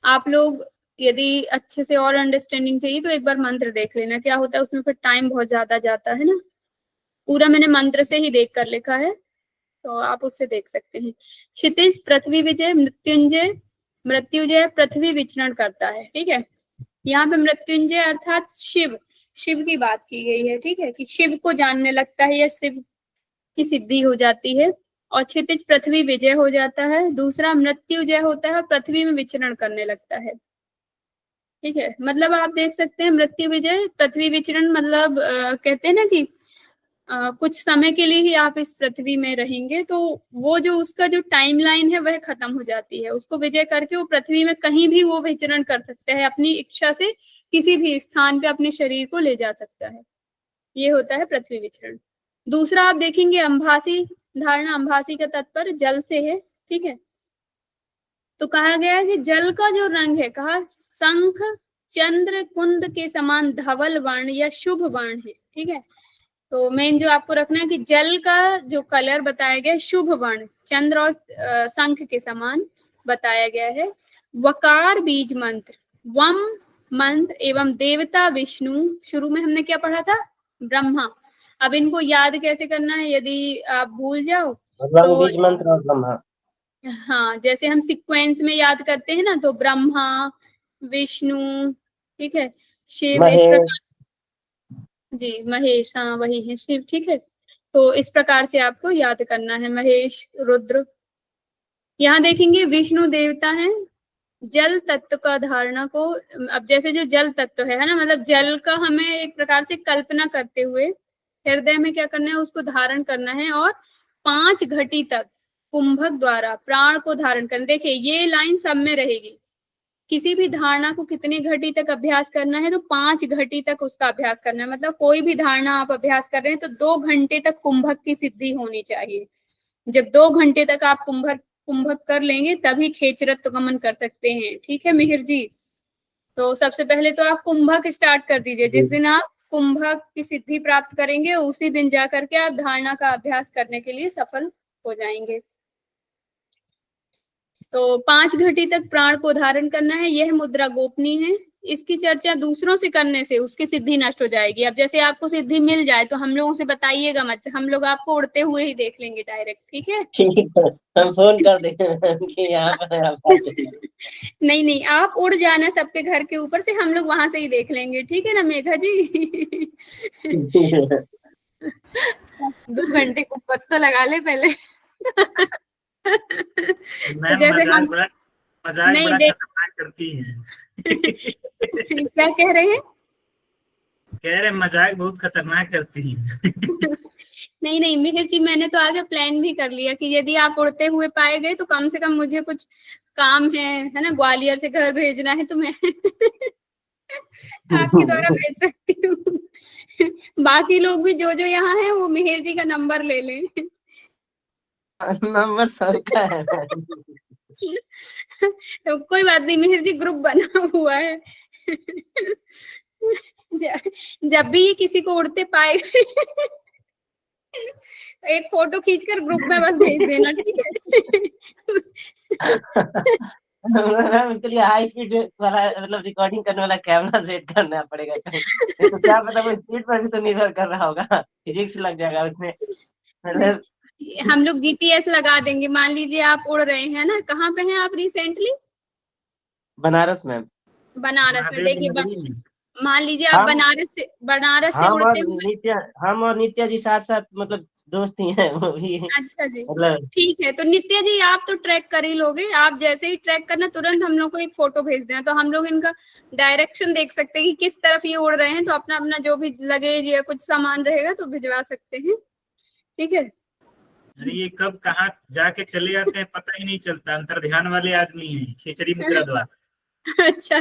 आप लोग यदि अच्छे से और अंडरस्टैंडिंग चाहिए तो एक बार मंत्र देख लेना, क्या होता है उसमें, फिर टाइम बहुत ज्यादा जाता है ना। पूरा मैंने मंत्र से ही देख कर लिखा है, तो आप उससे देख सकते हैं। क्षितिज पृथ्वी विजय, मृत्युंजय पृथ्वी विचरण करता है, ठीक है। यहाँ पे मृत्युंजय अर्थात शिव की बात की गई है, ठीक है, कि शिव को जानने लगता है या शिव की सिद्धि हो जाती है। और क्षितिज पृथ्वी विजय हो जाता है। दूसरा मृत्युजय होता है, पृथ्वी में विचरण करने लगता है, ठीक है। मतलब आप देख सकते हैं मृत्यु विजय पृथ्वी विचरण, मतलब कहते हैं ना कि कुछ समय के लिए ही आप इस पृथ्वी में रहेंगे, तो वो जो उसका जो टाइमलाइन है वह खत्म हो जाती है। उसको विजय करके वो पृथ्वी में कहीं भी वो विचरण कर सकते हैं, अपनी इच्छा से किसी भी स्थान पे अपने शरीर को ले जा सकता है। ये होता है पृथ्वी विचरण। दूसरा आप देखेंगे अंभासी धारणा, अंभासी का तात्पर्य जल से है, ठीक है। तो कहा गया है कि जल का जो रंग है, कहा शंख चंद्र कुंद के समान धवल वर्ण या शुभ वर्ण है। ठीक है, तो मेन जो आपको रखना है कि जल का जो कलर बताया गया है शुभ वर्ण, चंद्र और शंख के समान बताया गया है। वकार बीज मंत्र, वम मंत्र एवं देवता विष्णु, शुरू में हमने क्या पढ़ा था, ब्रह्मा। अब इनको याद कैसे करना है, यदि आप भूल जाओ रंग बीज मंत्र और ब्रह्मा। हाँ, जैसे हम सीक्वेंस में याद करते हैं ना, तो ब्रह्मा विष्णु, ठीक है, शिव, इस महेश। प्रकार जी, महेश, हाँ वही है शिव। ठीक है, तो इस प्रकार से आपको याद करना है, महेश, रुद्र। यहाँ देखेंगे विष्णु देवता है, जल तत्व का धारणा को, अब जैसे जो जल तत्व है ना, मतलब जल का हमें एक प्रकार से कल्पना करते हुए हृदय में क्या करना है, उसको धारण करना है, और 5 घटी तक कुंभक द्वारा प्राण को धारण करना। देखिए ये लाइन सब में रहेगी, किसी भी धारणा को कितनी घटी तक अभ्यास करना है, तो 5 घटी तक उसका अभ्यास करना है। मतलब कोई भी धारणा आप अभ्यास कर रहे हैं तो 2 घंटे तक कुंभक की सिद्धि होनी चाहिए। जब 2 घंटे तक आप कुंभक कर लेंगे तभी खेचरत्व गमन कर सकते हैं। ठीक है मिहिर जी, तो सबसे पहले तो आप कुंभक स्टार्ट कर दीजिए। जिस दिन आप कुंभक की सिद्धि प्राप्त करेंगे उसी दिन जा करके आप धारणा का अभ्यास करने के लिए सफल हो जाएंगे। तो 5 घटी तक प्राण को धारण करना है, यह मुद्रा गोपनीय है। इसकी चर्चा दूसरों से करने से उसकी सिद्धि नष्ट हो जाएगी। अब जैसे आपको सिद्धि मिल जाए तो हम लोगों से बताइएगा मत, हम लोग आपको उड़ते हुए ही देख लेंगे डायरेक्ट। ठीक है ठीक है, हम फोन कर देंगे कि यहाँ पर आप आ जाइए। नहीं नहीं, आप उड़ जाना सबके घर के ऊपर से, हम लोग वहां से ही देख लेंगे। ठीक है ना मेघा जी? 2 घंटे को पत्ता लगा ले पहले। तो जैसे हम मजाक नहीं बड़ा देख खतरनाक करती हैं। क्या कह रहे हैं? कह रहे मजाक बहुत खतरनाक करती हैं। नहीं नहीं मिहिर जी, मैंने तो आगे प्लान भी कर लिया कि यदि आप उड़ते हुए पाए गए तो कम से कम मुझे कुछ काम है ना, ग्वालियर से घर भेजना है तो मैं आपके द्वारा भेज सकती हूँ। बाकी लोग भी जो जो यहाँ हैं वो मिहिर जी का नंबर ले लें। नंबर सबका है। तो कोई बात नहीं, मिहिर जी ग्रुप बना हुआ है। जब भी किसी को उड़ते पाए एक फोटो खींचकर ग्रुप में बस भेज देना। ठीक है मैम उसके लिए हाई स्पीड वाला मतलब रिकॉर्डिंग करने वाला कैमरा सेट करना पड़ेगा। तो क्या पता वो स्पीड पर भी तो निर्भर कर रहा होगा, फिजिक्स लग जाएगा उसमें। मतलब हम लोग जीपीएस लगा देंगे। मान लीजिए आप उड़ रहे हैं ना, कहाँ पे हैं आप रिसेंटली? बनारस मैम। बनारस में। महादेव देखिए नगरी में। मान लीजिए आप बनारस से उड़ते हुए। हम और नित्या जी साथ साथ मतलब दोस्त ही हैं वो भी। अच्छा जी, मतलब ठीक है। तो नित्या जी आप तो ट्रैक कर ही लोगे, आप जैसे ही ट्रैक करना तुरंत हम लोग को एक फोटो भेज देना, तो हम लोग इनका डायरेक्शन देख सकते हैं कि किस तरफ ये उड़ रहे हैं। तो अपना अपना जो भी लगेज या कुछ सामान रहेगा तो भिजवा सकते हैं। ठीक है अरे ये कब कहाँ जाके चले जाते हैं पता ही नहीं चलता, अंतर ध्यान वाले आदमी हैं खेचरी मुद्रा द्वारा। अच्छा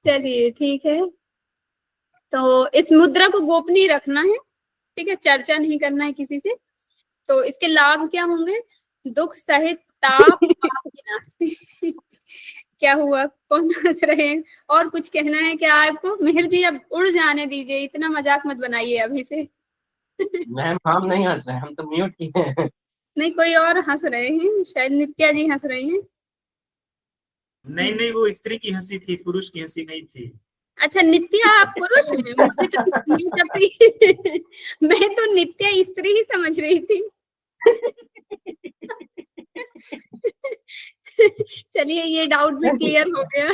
चलिए ठीक है, तो इस मुद्रा को गोपनीय रखना है। ठीक है, चर्चा नहीं करना है किसी से। तो इसके लाभ क्या होंगे? दुख सहित ताप पाप विनाशी। क्या हुआ, कौन हंस रहे हैं? और कुछ कहना है क्या आपको? मिहिर जी अब उड़ जाने दीजिए, इतना मजाक मत बनाइए अभी से। मैम हम नहीं हंस रहे, हम तो म्यूट किए हैं। नहीं, कोई और हंस रहे हैं, शायद नित्या जी हंस रही हैं। नहीं नहीं, वो स्त्री की हंसी थी, पुरुष की हंसी नहीं थी। अच्छा नित्या आप पुरुष हैं? मुझे तो मैं तो नित्या स्त्री ही समझ रही थी। चलिए ये डाउट भी क्लियर हो गया।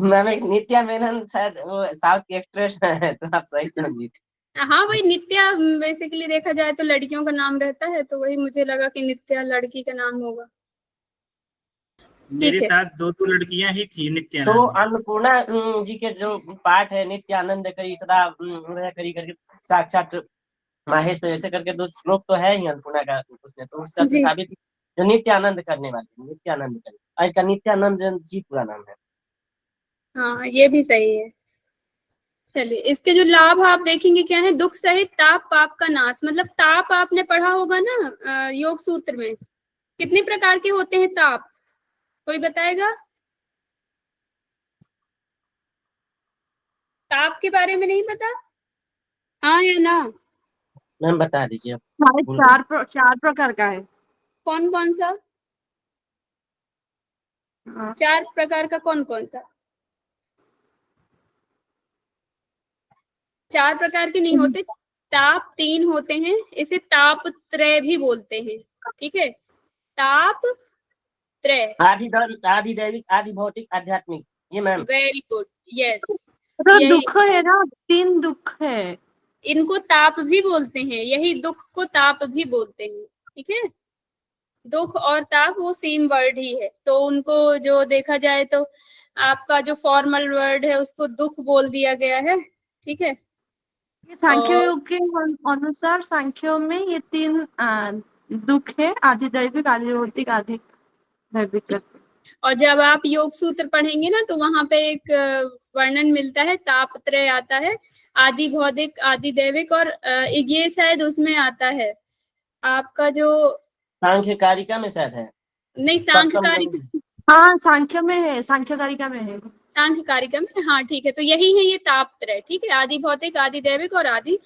मैम एक नित्या मेनन शायद वो साउथ की एक्ट्रेस है, तो आप सही समझिए। हाँ भाई, नित्या बेसिकली देखा जाए तो लड़कियों का नाम रहता है, तो वही मुझे लगा कि नित्या लड़की का नाम होगा। मेरे ठीक है, साथ 2 लड़कियां ही थी नित्या तो नाम। अन्नपूर्णा जी के जो पाठ है नित्यानंद करी सदा हृदय करी करके साक्षात माहेश, तो ऐसे करके 2 श्लोक तो है ही अन्नपूर्णा का उसमें, तो उस सबसे जी साबित जो नित्यानंद करने वाले नित्यानंद करी, और इसका नित्यानंद जी पूरा नाम है। हाँ, ये भी सही है। चलिए, इसके जो लाभ आप देखेंगे क्या है, दुख सहित ताप पाप का नाश। मतलब ताप आपने पढ़ा होगा ना योग सूत्र में, कितने प्रकार के होते हैं ताप, कोई बताएगा? ताप के बारे में नहीं पता, हाँ या ना? मैम बता दीजिए अब। हमारे भूल गए। चार प्रकार का है। कौन कौन सा? हाँ, 4 प्रकार का कौन कौन सा? 4 प्रकार के नहीं होते, ताप 3 होते हैं, इसे ताप त्रय भी बोलते हैं, ठीक है, ताप त्रय। आदि दैविक, आदि भौतिक, आध्यात्मिक, ये मैम। वेरी गुड, यस, तो यही दुख है ना, 3 दुख है। इनको ताप भी बोलते हैं, यही दुख को ताप भी बोलते हैं, ठीक है। दुख और ताप वो सेम वर्ड ही है, तो उनको जो देखा जाए तो आपका जो फॉर्मल वर्ड है उसको दुख बोल दिया गया है, ठीक है। ये सांख्य और योग के अनुसार सांख्यों में ये 3 दुख है, आदि दैविक, आदि भौतिक, आदि दैविक करके। और जब आप योग सूत्र पढ़ेंगे ना तो वहां पे एक वर्णन मिलता है, तापत्रय आता है, आदि भौतिक, आदि दैविक, और ये शायद उसमें आता है आपका जो, सांख्य कारिका में शायद है। नहीं सप्तम सांख्यकारिका, हाँ, सांख्य में है, सांख्य कारिका में है। सांख्यकारिका में, हाँ ठीक है, तो यही है ये तापत्रय, ठीक है, आदि भौतिक, आदि दैविक और आदि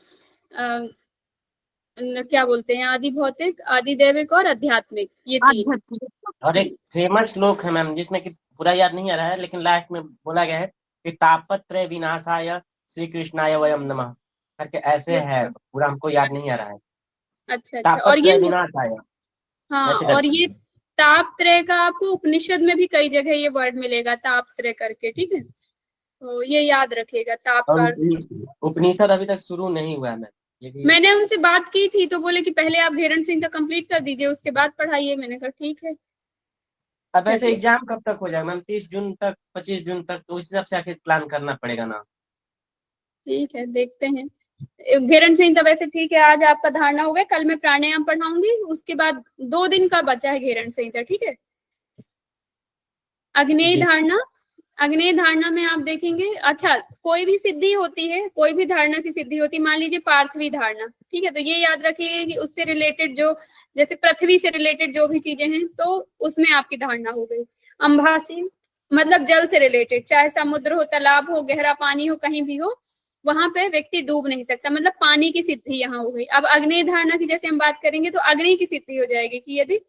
क्या बोलते हैं, आदि भौतिक, आदि दैविक और आध्यात्मिक, ये 3। आध्यात्मिक। और एक फेमस श्लोक है मैम, जिसमें कि पूरा याद नहीं आ रहा है, लेकिन लास्ट में बोला गया है कि तापत्रय विनाशाय श्री कृष्णाय वयम नमः करके, ऐसे है, पूरा हमको याद नहीं आ रहा है। अच्छा अच्छा, और तापत्रय ये, विनाशाय, हाँ, ऐसे और करके। ये तापत्रय का आपको उपनिषद में भी कई जगह ये वर्ड मिलेगा तापत्रय करके, ठीक है, तो ये याद रखिएगा ताप और का अर्थ। उपनिषद अभी तक शुरू नहीं हुआ है मैम, ये भी। मैंने उनसे बात की थी तो बोले कि पहले आप घेरन सिंह का कंप्लीट कर दीजिए, उसके बाद पढ़ाइए, मैंने कहा ठीक है। अब वैसे चलिए एग्जाम कब तक हो जाएगा मैम? 30 जून तक, 25 जून तक, तो उस हिसाब से आखिर प्लान करना पड़ेगा ना। ठीक है, देखते हैं। घेरन सिंह तो वैसे ठीक है, आज आपका धारणा हो गया, कल मैं प्राणायाम पढ़ाऊंगी, उसके बाद 2 दिन का बचा है घेरन सिंह का, ठीक है। अग्नेय जी। धारणा, अग्नेय धारणा में आप देखेंगे, अच्छा कोई भी सिद्धि होती है, कोई भी धारणा की सिद्धि होती है, मान लीजिए पार्थवी धारणा, ठीक है, तो ये याद रखिएगा कि उससे रिलेटेड जो, जैसे पृथ्वी से रिलेटेड जो भी चीजें हैं तो उसमें आपकी धारणा हो गई। अंभासी मतलब जल से रिलेटेड, चाहे समुद्र हो, तालाब हो, गहरा पानी हो, कहीं भी हो, वहां पे व्यक्ति डूब नहीं सकता, मतलब पानी की सिद्धि यहाँ हो गई। अब अग्नि धारणा की जैसे हम बात करेंगे तो अग्नि की सिद्धि हो जाएगी कि यदि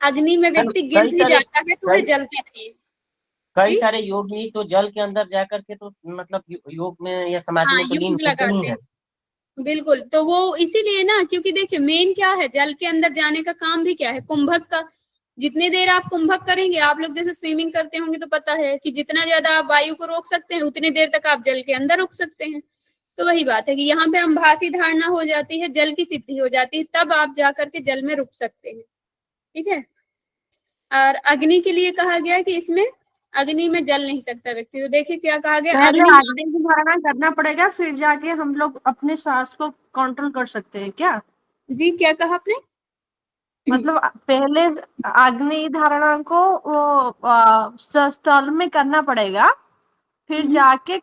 अग्नि में मैम व्यक्ति गिर भी जाता है तो वह जलता नहीं है। कई जी सारे योगी तो जल के अंदर जा करके तो मतलब योग में या समाधि हाँ, में तो लीन योग होते ही लगाते हैं। हैं, बिल्कुल, तो वो इसीलिए ना, क्योंकि देखिए मेन क्या है, जल के अंदर जाने का काम भी क्या है, कुंभक का। जितनी देर आप कुंभक करेंगे, आप लोग जैसे स्विमिंग करते होंगे तो पता है कि जितना ज्यादा आप वायु को रोक सकते हैं उतनी देर तक आप जल के अंदर रुक सकते हैं। तो वही बात है कि यहाँ पे अंभासी धारणा हो जाती है, जल की सिद्धि हो जाती है, तब आप जा करके जल में रुक सकते हैं, ठीक है। और अग्नि के लिए कहा गया कि इसमें अग्नि में जल नहीं सकता व्यक्ति, तो देखिए क्या कहा गया, पहले अग्नि, अग्नि की धारणा करना पड़ेगा, फिर जाके हम लोग अपने सांस को कंट्रोल कर सकते हैं क्या? जी क्या कहा आपने? मतलब पहले अग्नि धारणा को वो स्थल में करना पड़ेगा, फिर जाके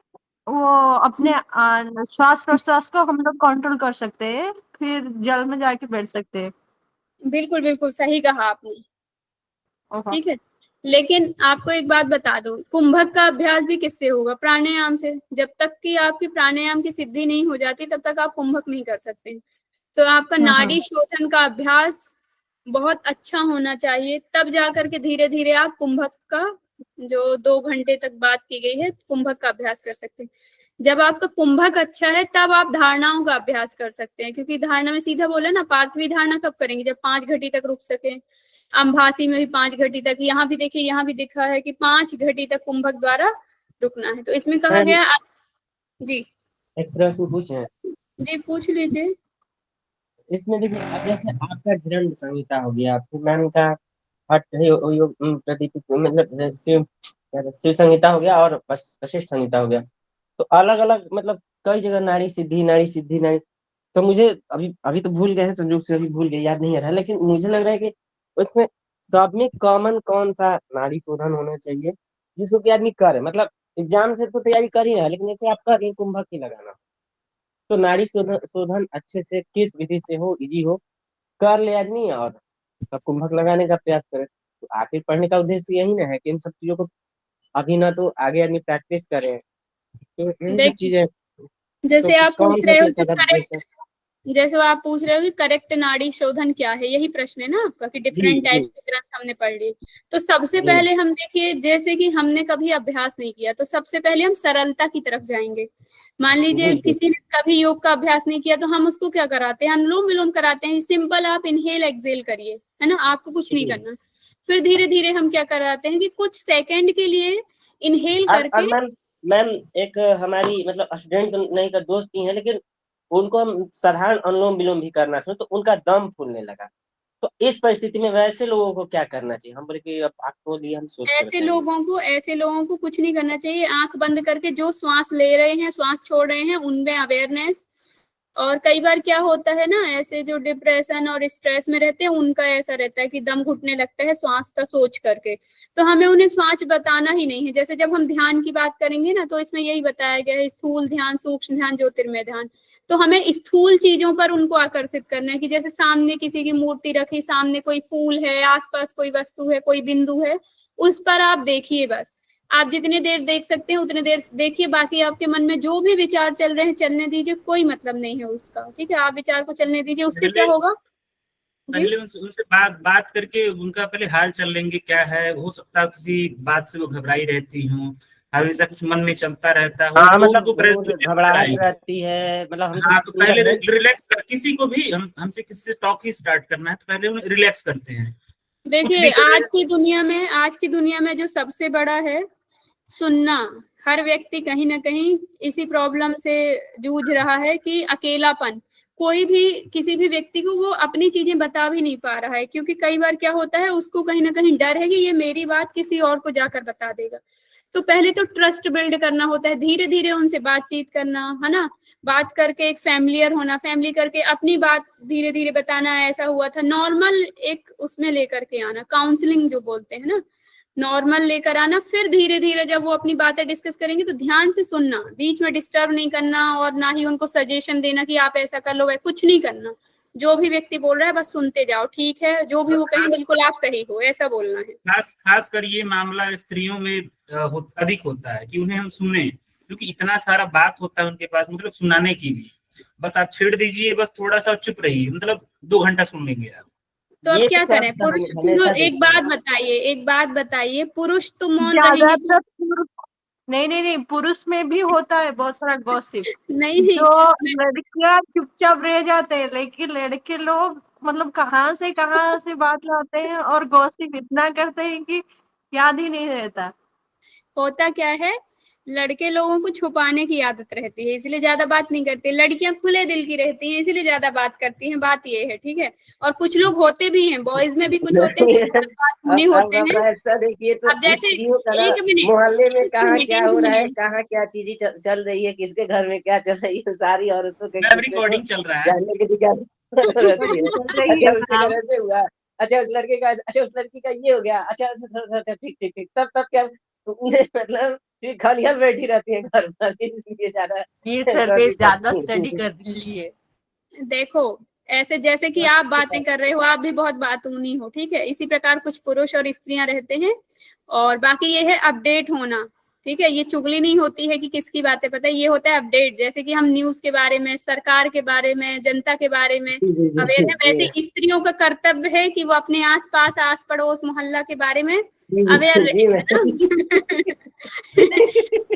वो अपने श्वास प्रश्वास को हम लोग कंट्रोल कर सकते हैं, फिर जल में जाके बैठ सकते हैं। बिल्कुल बिल्कुल सही कहा आपने, ओहो। ठीक है। लेकिन आपको एक बात बता दूं, कुंभक का अभ्यास भी किससे होगा? प्राणायाम से। जब तक कि आपकी प्राणायाम की सिद्धि नहीं हो जाती तब तक आप कुंभक नहीं कर सकते। तो आपका नाड़ी शोधन का अभ्यास बहुत अच्छा होना चाहिए, तब जाकर के धीरे धीरे आप कुंभक का, जो 2 घंटे तक बात की गई है, कुंभक का अभ्यास कर सकते हैं। जब आपका कुंभक अच्छा है तब आप धारणाओं का अभ्यास कर सकते हैं, क्योंकि धारणा में सीधा बोले ना, पार्थवी धारणा कब करेंगे? जब 5 घटी तक रुक सके। अंभासी में भी 5 घटी तक, यहाँ भी देखिए, यहाँ भी दिखा है कि 5 घटी तक कुंभक द्वारा रुकना है, तो इसमें कहा गया जी। एक प्रश्न पूछे, जी पूछ लीजिए। इसमें देखिए अब जैसे आपका ग्रंथ संहिता हो गया, फिर मैम का हट योग प्रदीप, मतलब शिव संहिता हो गया, और वशिष्ठ संहिता हो गया, तो अलग अलग मतलब कई जगह नाड़ी सिद्धि, नाड़ी सिद्धि, नाड़ी, तो मुझे अभी अभी तो भूल गए हैं, संयोग से अभी भूल गए, याद नहीं आ रहा है, लेकिन मुझे लग रहा है कि उसमें सब में कॉमन कौन सा नाड़ी शोधन होना चाहिए जिसको कि आदमी करे, मतलब एग्जाम से तो तैयारी कर ही रहा है, लेकिन जैसे आप कर रही हैं कुंभक की लगाना, तो नाड़ी शोधन अच्छे से किस विधि से हो, इजी हो, कर ले आदमी और तब कुंभक लगाने का प्रयास करे। तो आखिर पढ़ने का उद्देश्य यही ना है कि इन सब चीजों को अभी ना तो आगे आदमी प्रैक्टिस करे, तो यही सब देख, चीजें। तो जैसे आप कौन पूछ सा रहे हो चीज कि पता करेक्ट, जैसे वो आप पूछ रहे हो कि करेक्ट नाड़ी शोधन क्या है, यही प्रश्न है ना आपका, कि जी डिफरेंट जी टाइप्स के ग्रंथ हमने पढ़ लिए। तो सबसे जी पहले हम देखिए, जैसे कि हमने कभी अभ्यास नहीं किया, तो सबसे पहले हम सरलता की तरफ जाएंगे। मान लीजिए जी जी किसी ने कभी योग का अभ्यास नहीं किया, तो हम उसको क्या कराते हैं, अनुलोम विलोम कराते हैं। सिंपल आप इनहेल एक्सेल करिए, है ना, आपको कुछ नहीं जी। करना। फिर धीरे धीरे हम क्या कराते हैं कि कुछ सेकंड के लिए इनहेल और करके, मैम मैम एक हमारी मतलब स्टूडेंट नहीं का दोस्त ही है, लेकिन उनको हम साधारण अनुलोम विलोम भी करना सुने तो उनका दम फूलने लगा। तो इस परिस्थिति में वैसे लोगों को क्या करना चाहिए? हम बोले कि अब आपको लिए हम सोच के बताएंगे। ऐसे लोगों को कुछ नहीं करना चाहिए। आंख बंद करके जो श्वास ले रहे हैं, श्वास छोड़ रहे हैं, उनमें अवेयरनेस। और कई बार क्या होता है ना, ऐसे जो डिप्रेशन और स्ट्रेस में रहते हैं, उनका ऐसा रहता है कि दम घुटने लगता है श्वास का सोच करके। तो हमें उन्हें श्वास बताना ही नहीं है। जैसे जब हम ध्यान की बात करेंगे ना, तो इसमें यही बताया गया है, स्थूल ध्यान, सूक्ष्म ध्यान, ज्योतिर्मय ध्यान। तो हमें स्थूल चीजों पर उनको आकर्षित करना है, कि जैसे सामने किसी की मूर्ति रखी, सामने कोई फूल है, आसपास कोई वस्तु है, कोई बिंदु है, उस पर आप देखिए बस। आप जितनी देर देख सकते हैं उतनी देर देखिए, बाकी आपके मन में जो भी विचार चल रहे हैं चलने दीजिए, कोई मतलब नहीं है उसका, ठीक है। आप विचार को चलने दीजिए, उससे क्या पहले होगा जी। पहले उनसे बात बात करके उनका पहले हाल चाल लेंगे, क्या है, हो सकता है किसी बात से वो घबराई रहती हूँ, हमेशा कुछ मन में चलता रहता हो, हाँ तो मतलब उनको वो जो रिलैक्स घबराहट कराइए। रहती है, मतलब हम हाँ, तो सब पहले है। रिलैक्स कर, किसी को भी हमसे किसी से टॉक ही स्टार्ट करना है, तो पहले उन्हें रिलैक्स करते हैं। कुछ देखिए, भी कर रहे आज की दुनिया में जो सबसे बड़ा है, सुनना। हर व्यक्ति कहीं ना कहीं इसी प्रॉब्लम से जूझ रहा है, कि अकेलापन। कोई भी किसी भी व्यक्ति को वो अपनी चीजें बता भी नहीं पा रहा है, क्योंकि कई बार क्या होता है, उसको कहीं ना कहीं डर है कि ये मेरी बात किसी और को जाकर बता देगा। तो पहले तो ट्रस्ट बिल्ड करना होता है, धीरे धीरे उनसे बातचीत करना, है ना। बात करके एक फैमिलियर होना, फैमिली करके अपनी बात धीरे धीरे बताना, ऐसा हुआ था, नॉर्मल एक उसमें लेकर के आना, काउंसलिंग जो बोलते हैं ना, नॉर्मल लेकर आना। फिर धीरे धीरे जब वो अपनी बातें डिस्कस करेंगे, तो ध्यान से सुनना, बीच में डिस्टर्ब नहीं करना, और ना ही उनको सजेशन देना कि आप ऐसा कर लो, वह कुछ नहीं करना। जो भी व्यक्ति बोल रहा है बस सुनते जाओ, ठीक है, जो भी और वो कहे बिल्कुल आप सही हो, ऐसा बोलना है। खास कर ये मामला स्त्रियों में अधिक होता है कि उन्हें हम सुने, क्योंकि इतना सारा बात होता है उनके पास, मतलब सुनाने के लिए। बस आप छेड़ दीजिए, बस थोड़ा सा चुप रहिए, मतलब 2 घंटा सुन लेंगे आप। तो अब ये क्या करें, शब्द हम पुरुष हमेशा देखते हैं। एक बात बताइए, पुरुष तो मौन रहेंगे ज्यादातर नहीं नहीं नहीं, पुरुष में भी होता है बहुत सारा गॉसिप। नहीं नहीं, जो लड़कियां चुपचाप रह जाते हैं, लेकिन लड़के लोग मतलब कहाँ से बात लाते हैं और गॉसिप इतना करते हैं कि याद ही नहीं रहता। होता क्या है, लड़के लोगों को छुपाने की आदत रहती है, इसलिए ज्यादा बात नहीं करते। लड़कियां खुले दिल की रहती हैं, इसलिए ज्यादा बात करती हैं, बात ये है, ठीक है। और कुछ लोग होते भी हैं, बॉयज में भी कुछ होते हैं जो बहुत बातूनी होते अब हैं। ऐसा देखिए तो अब जैसे, स्त्रियों का ना एक मोहल्ले में मिनट, कहाँ क्या एक हो रहा है, मिनट, कहाँ क्या चीजें चल रही है, किसके घर में क्या चल रही है, सारी औरतों के एक मैम दूसरे को रिकॉर्डिंग चल रहा है। जानने की जिज्ञासा रहती है। चल रही अच्छा है उसके घर मैम। ऐसे हुआ, अच्छा उस लड़के का, अच्छा उस लड़की का ये हो गया, अच्छा अच्छा अच्छा अच्छा, ठीक ठीक ठीक, तब तब क्या मतलब फिर खालियां बैठी रहती है घर पर, इसलिए ज्यादा ये सर पे ज्यादा स्टडी कर ली है। देखो, ऐसे जैसे कि आप बातें कर रहे हो, आप भी बहुत बातूनी हो, ठीक है। इसी प्रकार कुछ पुरुष और स्त्रियां रहते हैं। और बाकी ये है अपडेट होना, ठीक है। ये चुगली नहीं होती है कि किसकी बातें पता है, ये होता है अपडेट। जैसे कि हम न्यूज के बारे में, सरकार के बारे में, जनता के बारे में अवेयर है, वैसे स्त्रियों का कर्तव्य है कि वो अपने आस पास, आस पड़ोस, मोहल्ला के बारे में अवेयर रहे, जी है ना।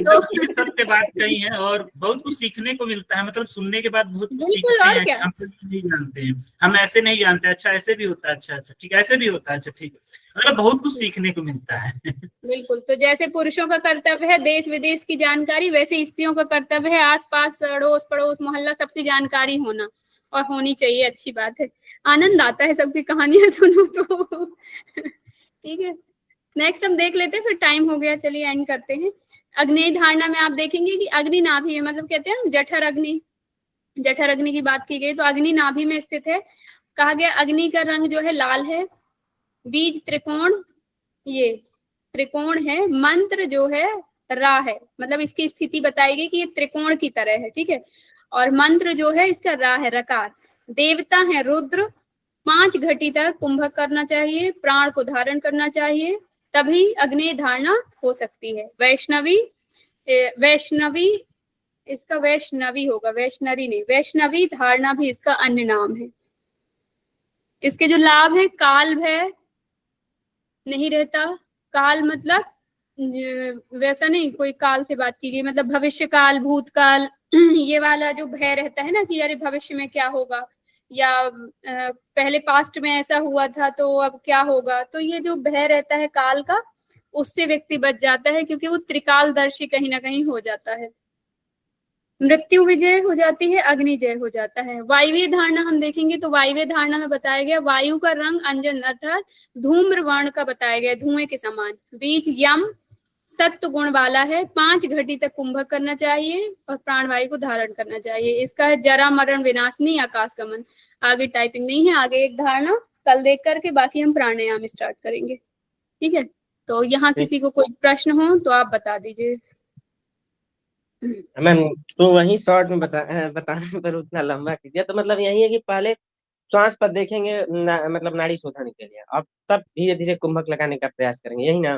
तो मतलब ये सत्य बात कही है, और बहुत कुछ सीखने को मिलता है, मतलब सुनने के बाद बहुत कुछ बिल्कुल, सीखते और हैं क्या। कि हम तो नहीं जानते हैं, हम ऐसे नहीं जानते, अच्छा ऐसे भी होता है, अच्छा अच्छा ठीक, ऐसे भी होता है, अच्छा ठीक, मतलब बहुत कुछ सीखने को मिलता है। बिल्कुल, तो जैसे पुरुषों का कर्तव्य है देश विदेश की जानकारी, वैसे स्त्रियों का कर्तव्य है आस पास, अड़ोस पड़ोस, मोहल्ला, सबकी जानकारी होना, और होनी चाहिए, अच्छी बात है। आनंद आता है सबकी कहानियां सुनो तो। ठीक है, नेक्स्ट हम देख लेते हैं, फिर टाइम हो गया, चलिए एंड करते हैं। अग्नि धारणा में आप देखेंगे कि अग्नि नाभि है, मतलब कहते हैं जठर अग्नि, जठर अग्नि की बात की गई, तो अग्नि नाभि में स्थित है। कहा गया अग्नि का रंग जो है लाल है, बीज त्रिकोण, ये त्रिकोण है, मंत्र जो है रा है, मतलब इसकी स्थिति बताएगी कि ये त्रिकोण की तरह है, ठीक है। और मंत्र जो है इसका रा है, रकार। देवता है रुद्र, 5 घटी तक कुंभक करना चाहिए, प्राण को धारण करना चाहिए, तभी अग्नि धारणा हो सकती है। वैष्णवी, वैष्णवी, इसका वैष्णवी होगा, वैष्णवी नहीं, वैष्णवी धारणा भी इसका अन्य नाम है। इसके जो लाभ है, काल भय नहीं रहता। काल मतलब वैसा नहीं कोई काल से बात की गई, मतलब भविष्य काल, भूतकाल, ये वाला जो भय रहता है ना कि अरे भविष्य में क्या होगा, या पहले पास्ट में ऐसा हुआ था तो अब क्या होगा, तो ये जो भय रहता है काल का, उससे व्यक्ति बच जाता है, क्योंकि वो त्रिकालदर्शी कहीं ना कहीं हो जाता है। मृत्यु विजय हो जाती है, अग्नि जय हो जाता है। वायवीय धारणा हम देखेंगे तो वायवीय धारणा में बताया गया वायु का रंग अंजन अर्थात धूम्र वर्ण का बताया गया, धुएं के समान। बीज यम सत्व गुण वाला है, 5 घटी तक कुंभक करना चाहिए और प्राणवायु को धारण करना चाहिए। इसका है जरा मरण विनाशनी आकाश गमन। आगे टाइपिंग नहीं है, आगे एक धारणा कल देख करके बाकी हम प्राणायाम स्टार्ट करेंगे, ठीक है। तो यहाँ किसी को कोई प्रश्न हो तो आप बता दीजिए। मैम तो वही शॉर्ट में बताने पर उतना लंबा कीजिए, तो मतलब यही है कि पहले श्वास पर देखेंगे मतलब नाड़ी शोधन के लिए, अब तब धीरे धीरे कुंभक लगाने का प्रयास करेंगे, यही ना।